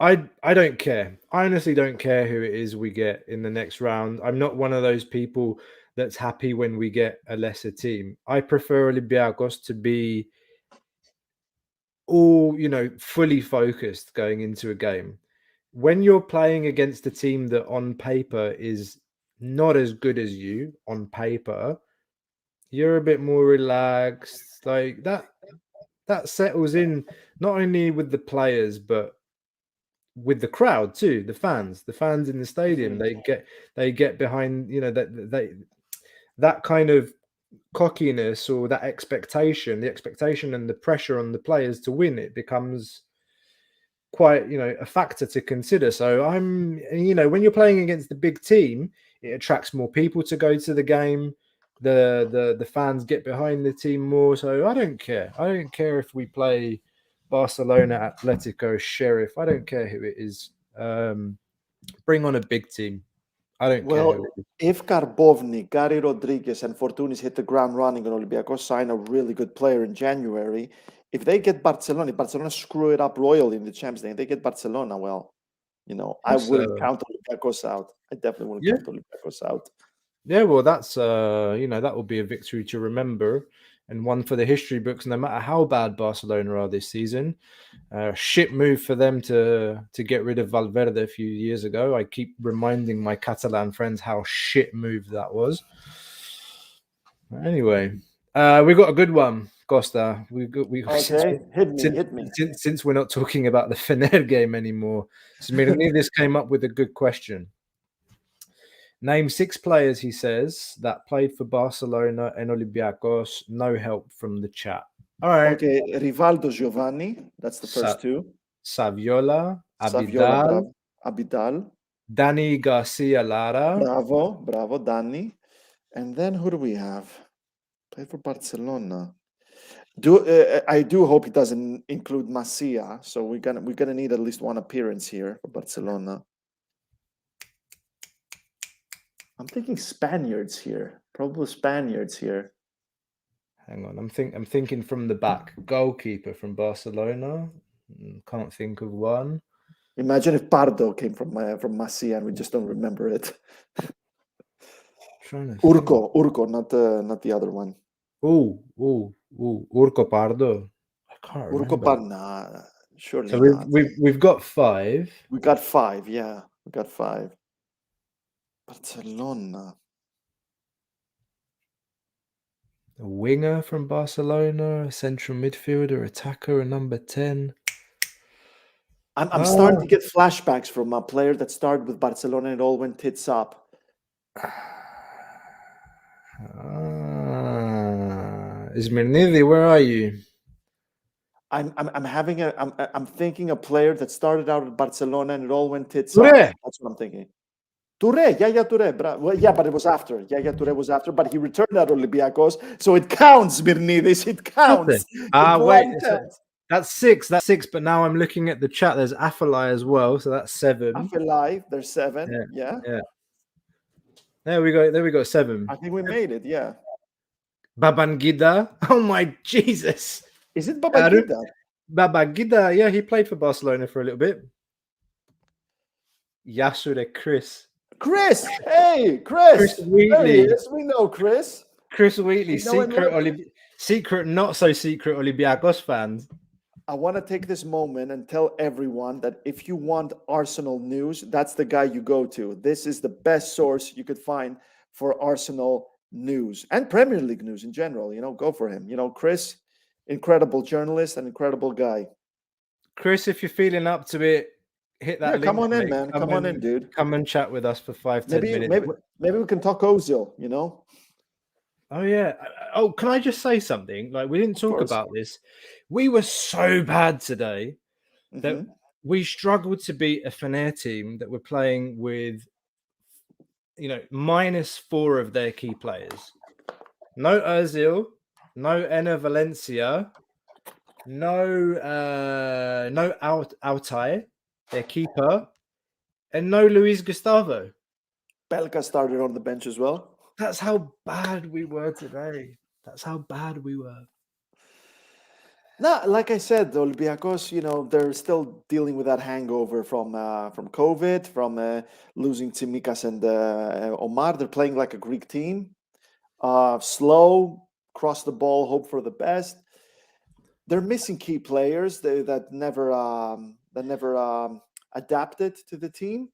I don't care. I honestly don't care who it is we get in the next round. I'm not one of those people that's happy when we get a lesser team. I prefer Olympiacos to be all, fully focused going into a game. When you're playing against a team that on paper is not as good as you on paper, you're a bit more relaxed. Like that settles in not only with the players, but with the crowd too, the fans in the stadium. They get behind, that kind of cockiness or that expectation, the expectation and the pressure on the players to win, it becomes quite, a factor to consider. So when you're playing against the big team, it attracts more people to go to the game. The fans get behind the team more. So I don't care. I don't care if we play Barcelona, Atletico, Sheriff. I don't care who it is. Bring on a big team. I don't care. Who it is. If Karbovnik, Gary Rodriguez, and Fortunis hit the ground running and Olympiacos sign a really good player in January, if they get Barcelona screw it up royally in the Champions League, they get Barcelona, well, I wouldn't count Olympiacos out. I definitely wouldn't count Olympiacos out. Yeah, well, that's that will be a victory to remember and one for the history books. No matter how bad Barcelona are this season, shit move for them to get rid of Valverde a few years ago. I keep reminding my Catalan friends how shit move that was. Anyway, we got a good one, Costa. Okay, hit me. Since we're not talking about the Fener game anymore, Smirnidis came up with a good question. Name 6 players, he says, that played for Barcelona and Olympiacos. No help from the chat. All right. Okay, Rivaldo Giovanni. That's the first 2. Saviola, Abidal, Dani Garcia Lara. Bravo, Dani. And then who do we have? Played for Barcelona. I do hope he doesn't include Masia. So we're gonna need at least one appearance here for Barcelona. I'm thinking Spaniards here. Probably Spaniards here. Hang on, I'm thinking from the back. Goalkeeper from Barcelona. Can't think of one. Imagine if Pardo came from Masia and we just don't remember it. Urco, not the other one. Urco Pardo. I can't remember. Urco Pardo, surely so not. We've got 5. We got 5, yeah. We got 5. Barcelona. A winger from Barcelona, a central midfielder, attacker, a number 10. I'm starting to get flashbacks from a player that started with Barcelona and it all went tits up. Ismirnidi, where are you? I'm thinking a player that started out at Barcelona and it all went tits up. That's what I'm thinking. Touré, Touré. Well, yeah, but it was after. Touré was after, but he returned at Olympiacos, so it counts, Mirnidis. It counts. Wait, that's 6. That's 6. But now I'm looking at the chat. There's Afellay as well, so that's 7. Afellay, there's 7. Yeah. There we go. 7. I think we made it. Yeah. Babangida. Oh my Jesus! Is it Babangida? Babangida. Yeah, he played for Barcelona for a little bit. Yasure Chris. Hey, Chris. Chris Wheatley. Yes, we know Chris. Chris Wheatley, secret, not so secret Olympiacos fans. I want to take this moment and tell everyone that if you want Arsenal news, that's the guy you go to. This is the best source you could find for Arsenal news and Premier League news in general. Go for him. Chris, incredible journalist and incredible guy. Chris, if you're feeling up to it, hit that link. Come on in, mate. man. Come on in, dude. Come and chat with us for 5-10 minutes. Maybe we can talk Ozil, Oh, yeah. Oh, can I just say something? Like, we didn't talk about this. We were so bad today that we struggled to beat a Fener team that were playing with, -4 of their key players. No Ozil, no Enner Valencia, no Altay, their keeper, and no Luis Gustavo. Belka started on the bench as well. That's how bad we were today. That's how bad we were. No, like I said, the Olympiacos, they're still dealing with that hangover from COVID, from losing Tsimikas and Omar. They're playing like a Greek team, slow, cross the ball, hope for the best. They're missing key players that never adapted to the team.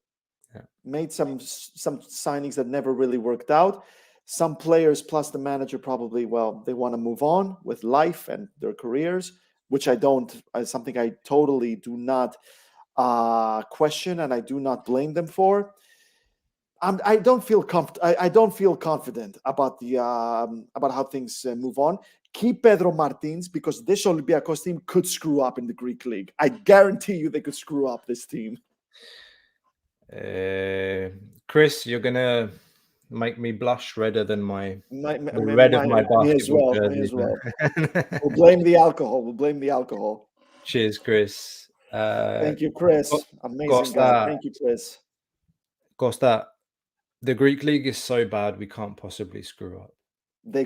Yeah. Made some signings that never really worked out. Some players plus the manager probably, they want to move on with life and their careers, which something I totally do not question, and I do not blame them for. I don't feel confident about about how things move on. Keep Pedro Martins, because this Olympiacos team could screw up in the Greek league. I guarantee you they could screw up this team. Chris, you're gonna make me blush redder than the red of my basketball jersey. Me as well. We'll blame the alcohol. Cheers, Chris. Thank you, Chris. Amazing Costa, guy. Thank you, Chris. Costa, the Greek league is so bad we can't possibly screw up.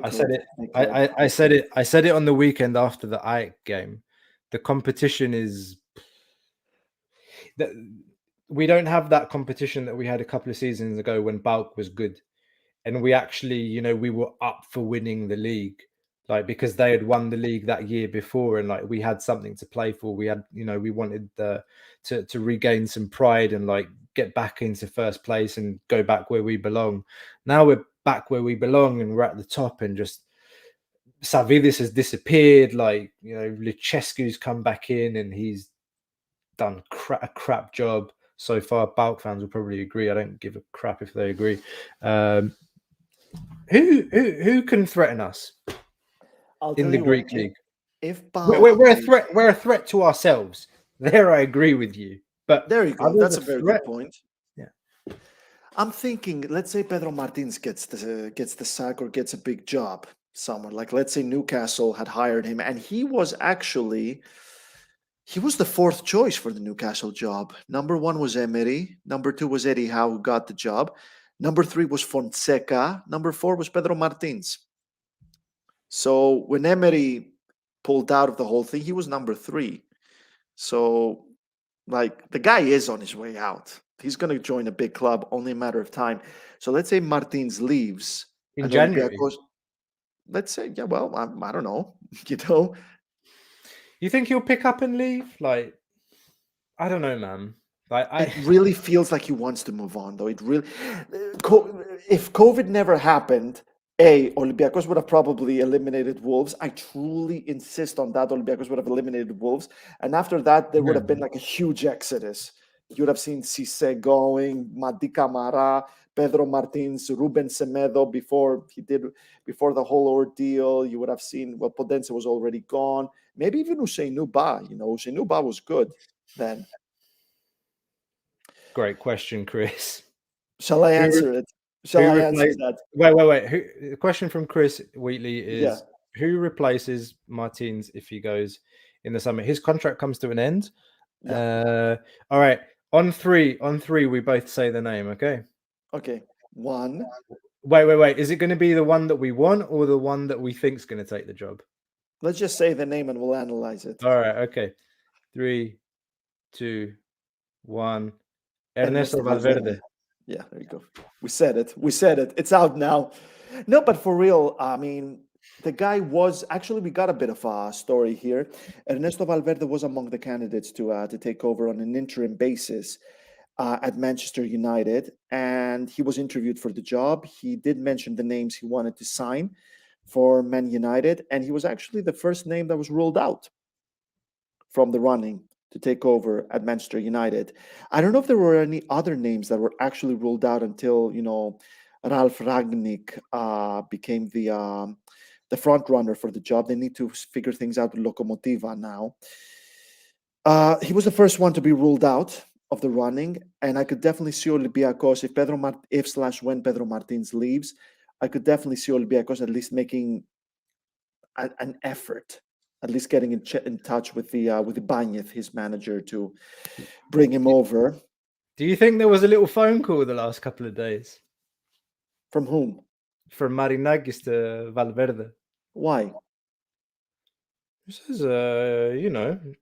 I said it on the weekend after the Ajax game. The competition is that we don't have that competition that we had a couple of seasons ago when Balk was good, and we actually, we were up for winning the league, because they had won the league that year before, and we had something to play for. We had, we wanted to regain some pride and get back into first place and go back where we belong. Now we're back where we belong and we're at the top, and just Savidis has disappeared. Lucescu's come back in and he's done a crap job so far. Balk fans will probably agree. I don't give a crap if they agree. Who can threaten us in the Greek league? We're a threat to ourselves. There, I agree with you. But there you go. That's a very good point. Yeah, I'm thinking. Let's say Pedro Martins gets the sack or gets a big job somewhere. Let's say Newcastle had hired him, and he was the fourth choice for the Newcastle job. Number 1 was Emery. Number 2 was Eddie Howe, who got the job. Number 3 was Fonseca. Number 4 was Pedro Martins. So when Emery pulled out of the whole thing, he was number 3. So, the guy is on his way out. He's going to join a big club, only a matter of time. So let's say Martins leaves in January. Let's say, I don't know. You think he'll pick up and leave? I don't know, man. It really feels like he wants to move on, though. It really, if COVID never happened, Olympiacos would have probably eliminated Wolves. I truly insist on that. Olympiacos would have eliminated Wolves, and after that, there would have been a huge exodus. You would have seen Cisse going, Madi Camara, Pedro Martins, Ruben Semedo before the whole ordeal. You would have seen, Podence was already gone. Maybe even Ousseynou Ba. Ousseynou Ba was good then. Great question, Chris. Shall I answer it? Shall I answer that? Wait. The question from Chris Wheatley is, who replaces Martins if he goes in the summer? His contract comes to an end. Yeah. All right. On three, we both say the name, okay? Okay. 1. Wait. Is it going to be the one that we want or the one that we think is going to take the job? Let's just say the name and we'll analyze it. All right. Okay. 3, 2, 1. Ernesto Valverde. Yeah, there you go. We said it. It's out now. No, but for real, the guy was actually, we got a bit of a story here. Ernesto Valverde was among the candidates to take over on an interim basis at Manchester United, and he was interviewed for the job. He did mention the names he wanted to sign for Man United, and he was actually the first name that was ruled out from the running to take over at Manchester United. I don't know if there were any other names that were actually ruled out until Ralf Rangnick became the front runner for the job. They need to figure things out with Lokomotiva now. He was the first one to be ruled out of the running, and I could definitely see Olympiacos when Pedro Martins leaves. I could definitely see Olympiacos at least making an effort, at least getting in touch with the Bañez, his manager, to bring him over. Do you think there was a little phone call the last couple of days? From whom? From Marinakis to Valverde. Why? He says,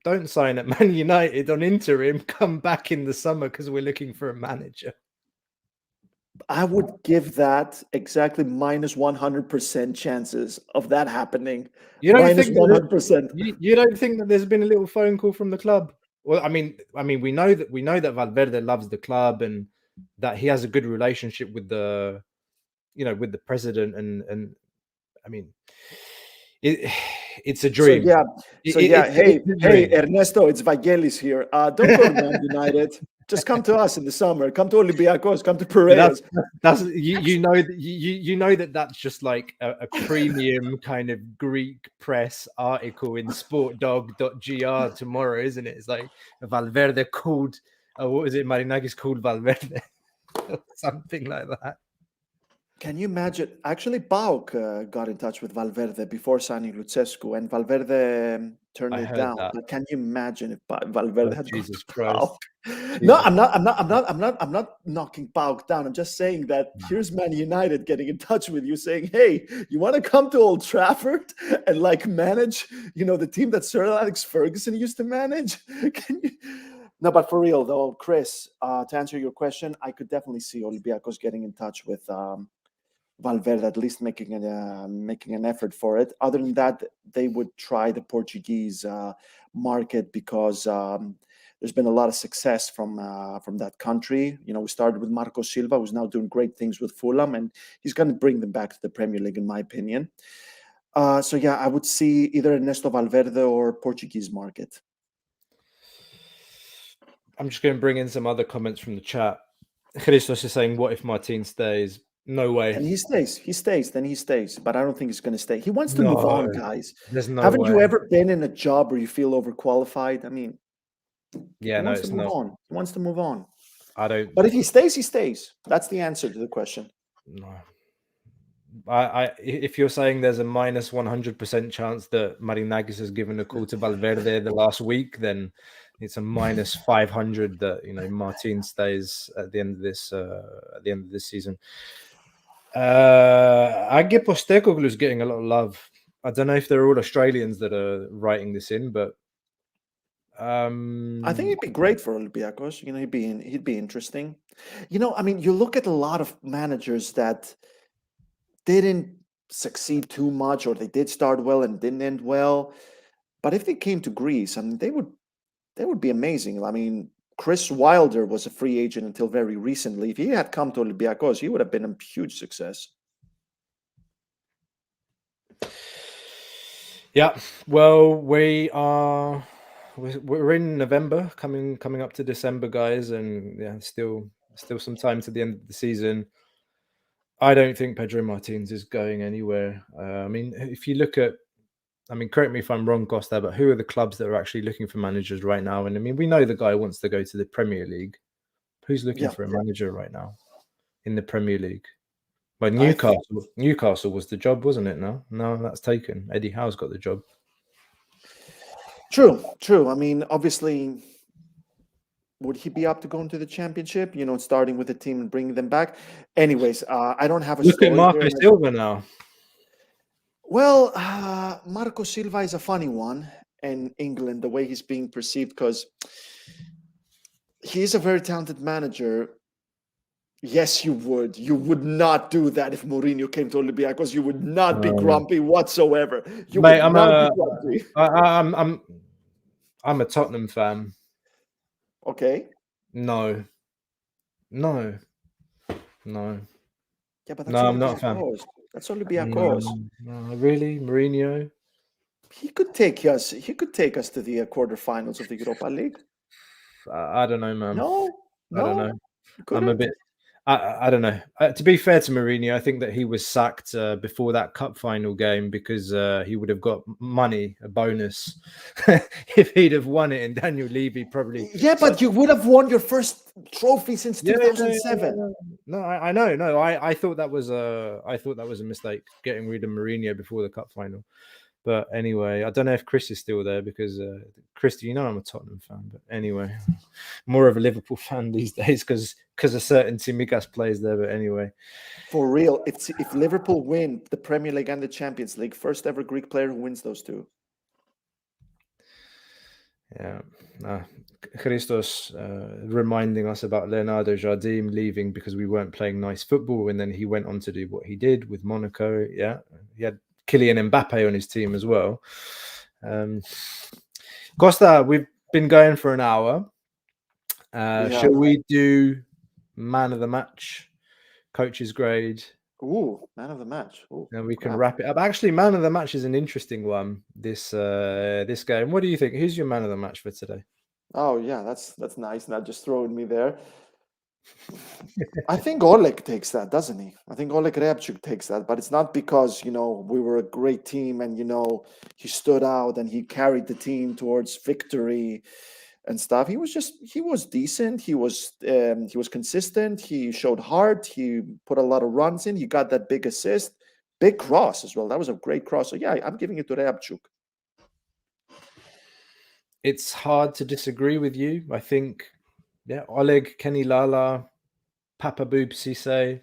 don't sign at Man United on interim. Come back in the summer because we're looking for a manager. I would give that exactly minus 100% chances of that happening. You don't minus think 100%. You don't think that there's been a little phone call from the club? Well, I mean, we know that Valverde loves the club and that he has a good relationship with the president, and I mean, it's a dream. Hey, Ernesto, it's Vangelis here. Don't go to Man United. Just come to us in the summer. Come to Olympiacos. Come to Piraeus. That's you know that's just like a premium kind of Greek press article in sportdog.gr tomorrow, isn't it? It's like Valverde called, what was it? Marinakis called Valverde, something like that. Can you imagine? Actually, PAOK got in touch with Valverde before signing Lucescu, and Valverde turned it down. That. But can you imagine if Valverde had Jesus Christ? PAOK? No, I'm not knocking PAOK down. I'm just saying that here's Man United getting in touch with you, saying, "Hey, you want to come to Old Trafford and manage, the team that Sir Alex Ferguson used to manage?" Can you? No, but for real though, Chris, to answer your question, I could definitely see Olympiacos getting in touch with Valverde, at least making an effort for it. Other than that, they would try the Portuguese market because there's been a lot of success from that country. We started with Marco Silva, who's now doing great things with Fulham, and he's going to bring them back to the Premier League, in my opinion. So yeah, I would see either Ernesto Valverde or Portuguese market. I'm just going to bring in some other comments from the chat. Thrylos is saying, "What if Martin stays?" No way. And he stays. But I don't think he's going to stay. He wants to move on, guys. There's no Haven't way. you ever been in a job where you feel overqualified? I mean, yeah, he wants to move on. I don't. But if he stays, he stays. That's the answer to the question. No. If you're saying there's a minus 100% chance that Marinakis has given a call to Valverde the last week, then it's a minus 500 that Martin stays at the end of this season. Age Postecoglou is getting a lot of love. I don't know if they're all Australians that are writing this in, but I think he'd be great for Olympiacos. He'd be interesting. You look at a lot of managers that didn't succeed too much, or they did start well and didn't end well. But if they came to Greece, they would be amazing. Chris Wilder was a free agent until very recently. If he had come to Olympiacos, he would have been a huge success. Yeah, well, we're in November, coming up to December, guys, and yeah, still some time to the end of the season. I don't think Pedro Martins is going anywhere. If you look at, correct me if I'm wrong, Costa, but who are the clubs that are actually looking for managers right now? And we know the guy wants to go to the Premier League. Who's looking for a manager right now in the Premier League? But Newcastle was the job, wasn't it? No, that's taken. Eddie Howe's got the job. True. Obviously, would he be up to going to the Championship? Starting with the team and bringing them back. Anyways, I don't have a look story at Marco Silva now. Well, Marco Silva is a funny one in England, the way he's being perceived, because he is a very talented manager. Yes, you would. You would not do that if Mourinho came to Olympiacos. You would not be No. grumpy whatsoever. You Mate, would not be grumpy. I'm a Tottenham fan. Okay. No. Yeah, but that's I'm not a fan. Olympiacos. That's Olympiacos. No, really, Mourinho. He could take us. He could take us to the quarterfinals of the Europa League. I don't know, man. No, I don't no, know. he I'm a couldn't. bit. I don't know. To be fair to Mourinho, I think that he was sacked before that cup final game because he would have got money, a bonus, if he'd have won it. And Daniel Levy probably. Yeah, but you would have won your first trophy since 2007. No, I know. No, I thought that was a mistake getting rid of Mourinho before the cup final. But anyway, I don't know if Chris is still there because Chris, you know I'm a Tottenham fan. But anyway, more of a Liverpool fan these days because a certain Tsimikas plays there. But anyway, For real, if Liverpool win the Premier League and the Champions League, first ever Greek player who wins those two. yeah. Christos reminding us about Leonardo Jardim leaving because we weren't playing nice football, and then he went on to do what he did with Monaco. Yeah, he had Kylian Mbappe on his team as well. Costa, we've been going for an hour. Shall we do man of the match, coach's grade? Ooh, man of the match. Ooh, and we can wrap it up. Actually, man of the match is an interesting one. This game. What do you think? Who's your man of the match for today? Oh yeah, that's nice. Not just throwing me there. I think Oleg takes that, doesn't he? I think Oleg Reabchuk takes that, but it's not because we were a great team and he stood out and he carried the team towards victory and stuff. He was decent. He was consistent. He showed heart. He put a lot of runs in. He got that big assist, big cross as well. That was a great cross. So yeah, I'm giving it to Reabchuk. It's hard to disagree with you. I think, Oleg, Kenny Lala, Papa Boob Cisse,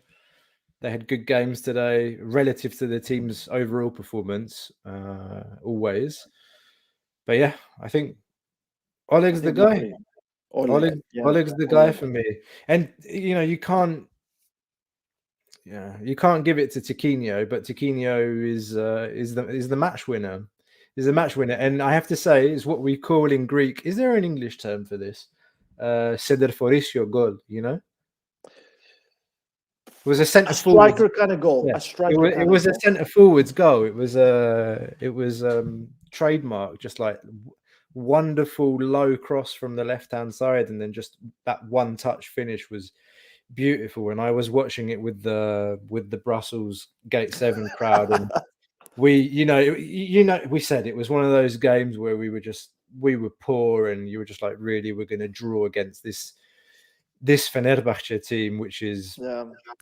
they had good games today relative to the team's overall performance, always. But yeah, I think Oleg's the guy. Oleg's the guy for me. And you can't give it to Tiquinho, but Tiquinho is the match winner. Is a match winner, and I have to say, it's what we call in Greek. Is there an English term for this? Sederforisio goal. It was a centre striker kind of goal. Yeah. A striker. It was a centre forwards goal. It was trademark, just like wonderful low cross from the left hand side, and then just that one touch finish was beautiful. And I was watching it with the Brussels Gate 7 crowd, and we said it was one of those games where we were poor, and you were just like, really, we're going to draw against this Fenerbahce team, which is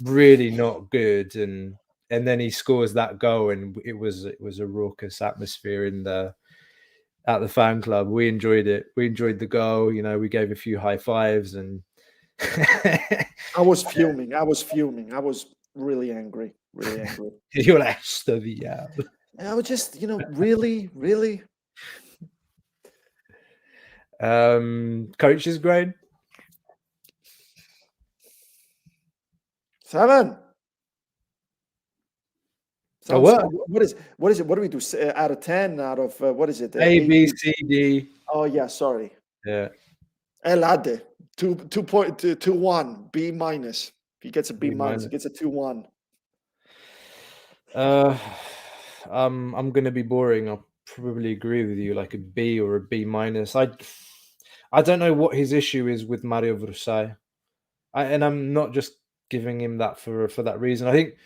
really not good. And then he scores that goal, and it was a raucous atmosphere at the fan club. We enjoyed it. We enjoyed the goal. We gave a few high fives, and I was fuming. I was really angry. You're like, yeah. I was just, really. Coach's grade 7. What? What is it? What do we do out of 10? Out of what is it? A, B, C, D. Oh yeah, sorry. Yeah. Elade 2.1 B minus. If he gets a B minus, he gets a 2.1. I'm gonna be boring. I'll probably agree with you, like a B or a B minus. I don't know what his issue is with Mario Vrusai, and I'm not just giving him that for that reason. I think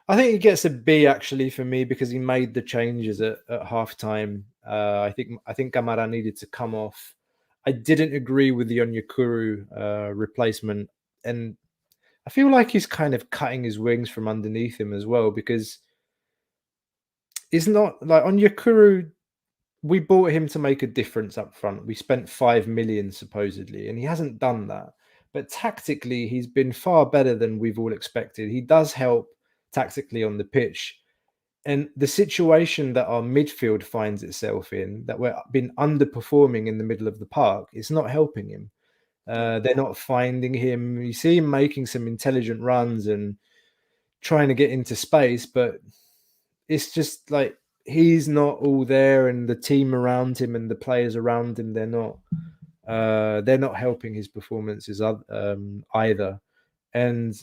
he gets a B actually for me because he made the changes at halftime. I think Kamara needed to come off. I didn't agree with the Onyekuru replacement, and I feel like he's kind of cutting his wings from underneath him as well, because it's not like Onyekuru. We bought him to make a difference up front. We spent 5 million supposedly, and he hasn't done that. But tactically, he's been far better than we've all expected. He does help tactically on the pitch. And the situation that our midfield finds itself in, that we're been underperforming in the middle of the park, is not helping him. They're not finding him. You see him making some intelligent runs and trying to get into space, but it's just like he's not all there, and the team around him and the players around him, they're not helping his performances either. And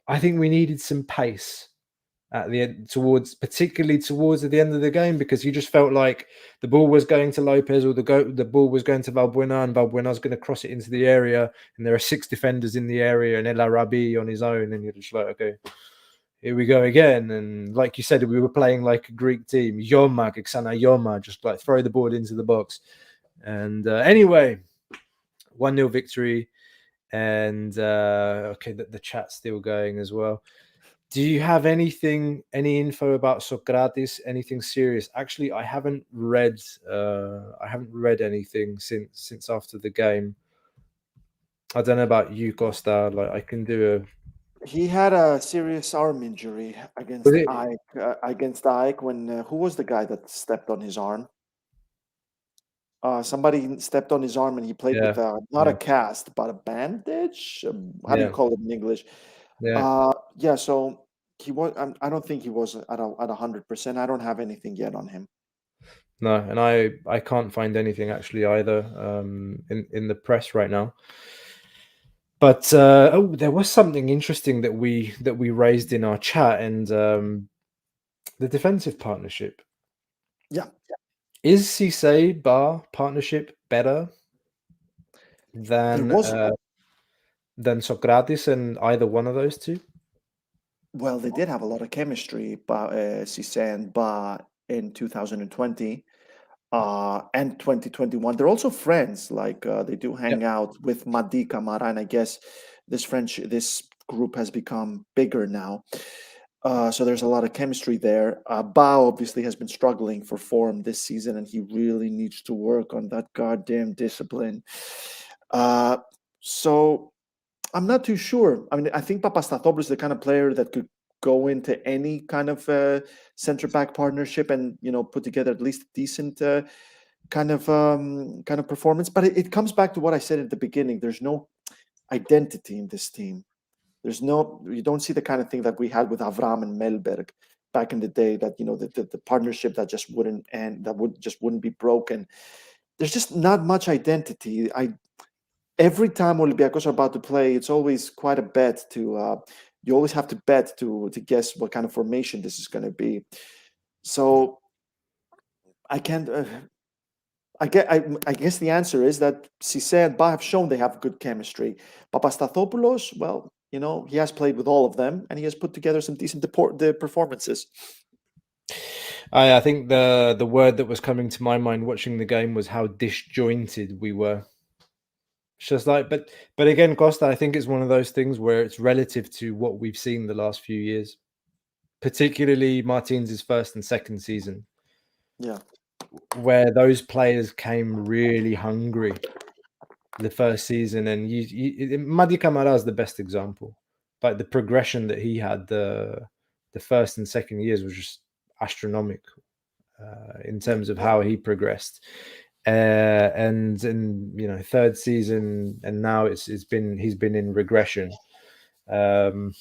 I think we needed some pace at the end, particularly towards the end of the game, because you just felt like the ball was going to Lopez, or the ball was going to Valbuena, and Valbuena's going to cross it into the area, and there are 6 defenders in the area, and El Arabi on his own, and you're just like, okay, here we go again. And like you said, we were playing like a Greek team, Yoma, Xana Yoma, just like throw the ball into the box. And anyway, 1-0 victory. And okay, the chat's still going as well. Do you have any info about Socrates? Anything serious? Actually, I haven't read anything since after the game. I don't know about you, Costa. Like, I can do He had a serious arm injury against Was it- Ike when who was the guy that stepped on his arm? Somebody stepped on his arm and he played with not a yeah. cast but a bandage. How do you Yeah. call it in English? Yeah. Yeah. So he was. I don't think he was at 100%. I don't have anything yet on him. No, and I can't find anything actually either in the press right now. But there was something interesting that we raised in our chat, and the defensive partnership. Yeah. Is Cisse Bar partnership better There was than Socrates and either one of those two? Well, they did have a lot of chemistry, but Cisse and Ba in 2020 and 2021. They're also friends. Like they do hang out with Madi Camara, and I guess this group has become bigger now. So there's a lot of chemistry there. Ba obviously has been struggling for form this season, and he really needs to work on that goddamn discipline. So I'm not too sure. I mean, I think Papastathopoulos is the kind of player that could go into any kind of center back partnership and put together at least a decent kind of performance. But it comes back to what I said at the beginning. There's no identity in this team. You don't see the kind of thing that we had with Avram and Melberg back in the day. That the partnership that just wouldn't end, that wouldn't be broken. There's just not much identity. Every time Olympiacos are about to play, it's always quite a bet to. You always have to bet to guess what kind of formation this is going to be. So I can't. I guess the answer is that Cisse and Ba have shown they have good chemistry. Papastathopoulos, well, he has played with all of them, and he has put together some decent performances. I think the word that was coming to my mind watching the game was how disjointed we were. It's just like, but again, Costa, I think it's one of those things where it's relative to what we've seen the last few years, particularly Martins' first and second season. Yeah, where those players came really hungry the first season, and Madi Camara is the best example. Like the progression that he had the first and second years was just astronomical in terms of how he progressed. And third season, and now he's been in regression. But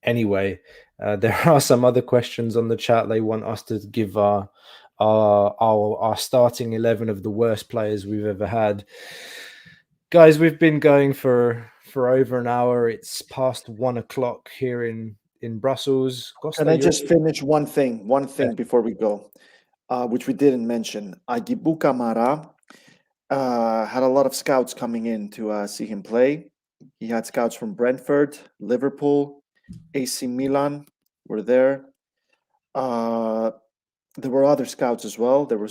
anyway, there are some other questions on the chat. They want us to give our starting 11 of the worst players we've ever had. Guys, we've been going for over an hour. It's past 1 o'clock here in Brussels. Costa, can I just finish one thing before we go, which we didn't mention? Agibu Camara had a lot of scouts coming in to see him play. He had scouts from Brentford, Liverpool, AC Milan were there. There were other scouts as well. There were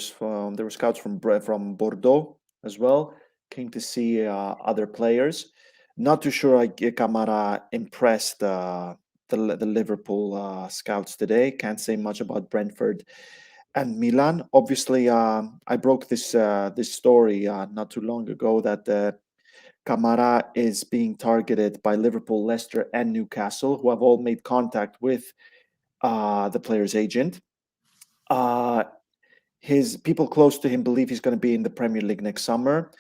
scouts from Bordeaux as well. Came to see other players. Not too sure Camara impressed the Liverpool scouts today. Can't say much about Brentford and Milan. Obviously, I broke this story not too long ago that Camara is being targeted by Liverpool, Leicester, and Newcastle, who have all made contact with the player's agent. His people close to him believe he's going to be in the Premier League next summer.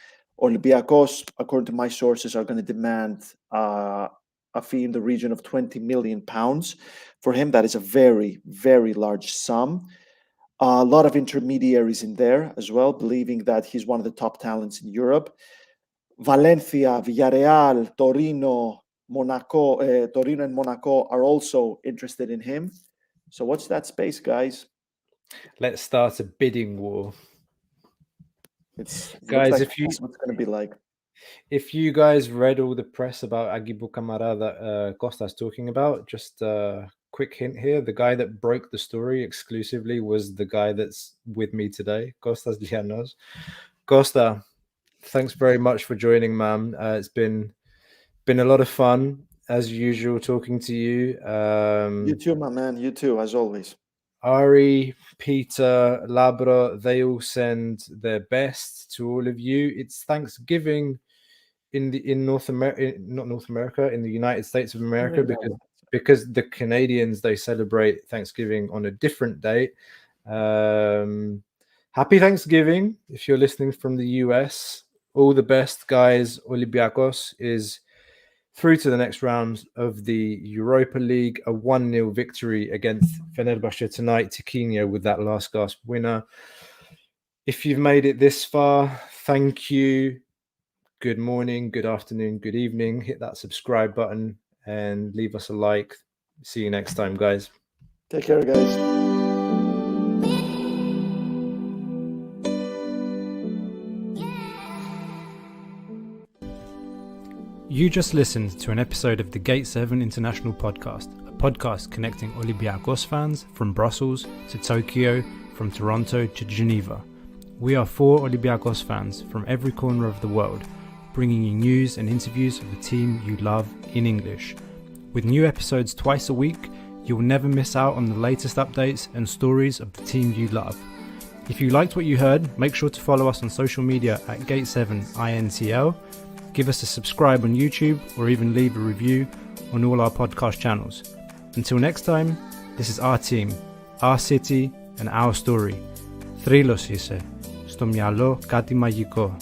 Olympiacos, according to my sources, are going to demand a fee in the region of £20 million for him. That is a very, very large sum. A lot of intermediaries in there as well, believing that he's one of the top talents in Europe. Valencia, Villarreal, Torino, Torino and Monaco are also interested in him. So watch that space, guys. Let's start a bidding war. It Guys, looks like if you that's what it's going to be like. If you guys read all the press about Agibu Camara that Costa's talking about, just a quick hint here. The guy that broke the story exclusively was the guy that's with me today, Kosta Lianos. Costa, thanks very much for joining, man. It's been a lot of fun, as usual, talking to you. You too, my man. You too, as always. Ari, Peter, Labra, they all send their best to all of you. It's Thanksgiving in North America, not North America, in the United States of America, because the Canadians, they celebrate Thanksgiving on a different date. Happy Thanksgiving if you're listening from the US. All the best, guys. Olympiacos is through to the next round of the Europa League, a 1-0 victory against Fenerbahce tonight. Tiquinho with that last gasp winner. If you've made it this far, thank you. Good morning, good afternoon, good evening. Hit that subscribe button and leave us a like. See you next time, guys. Take care, guys. You just listened to an episode of the Gate 7 International Podcast, a podcast connecting Olympiacos fans from Brussels to Tokyo, from Toronto to Geneva. We are 4 Olympiacos fans from every corner of the world, bringing you news and interviews of the team you love in English. With new episodes twice a week, you will never miss out on the latest updates and stories of the team you love. If you liked what you heard, make sure to follow us on social media at Gate7INTL, give us a subscribe on YouTube, or even leave a review on all our podcast channels. Until next time, this is our team, our city and our story. Thrylos είσαι. Στο μυαλό κάτι μαγικό.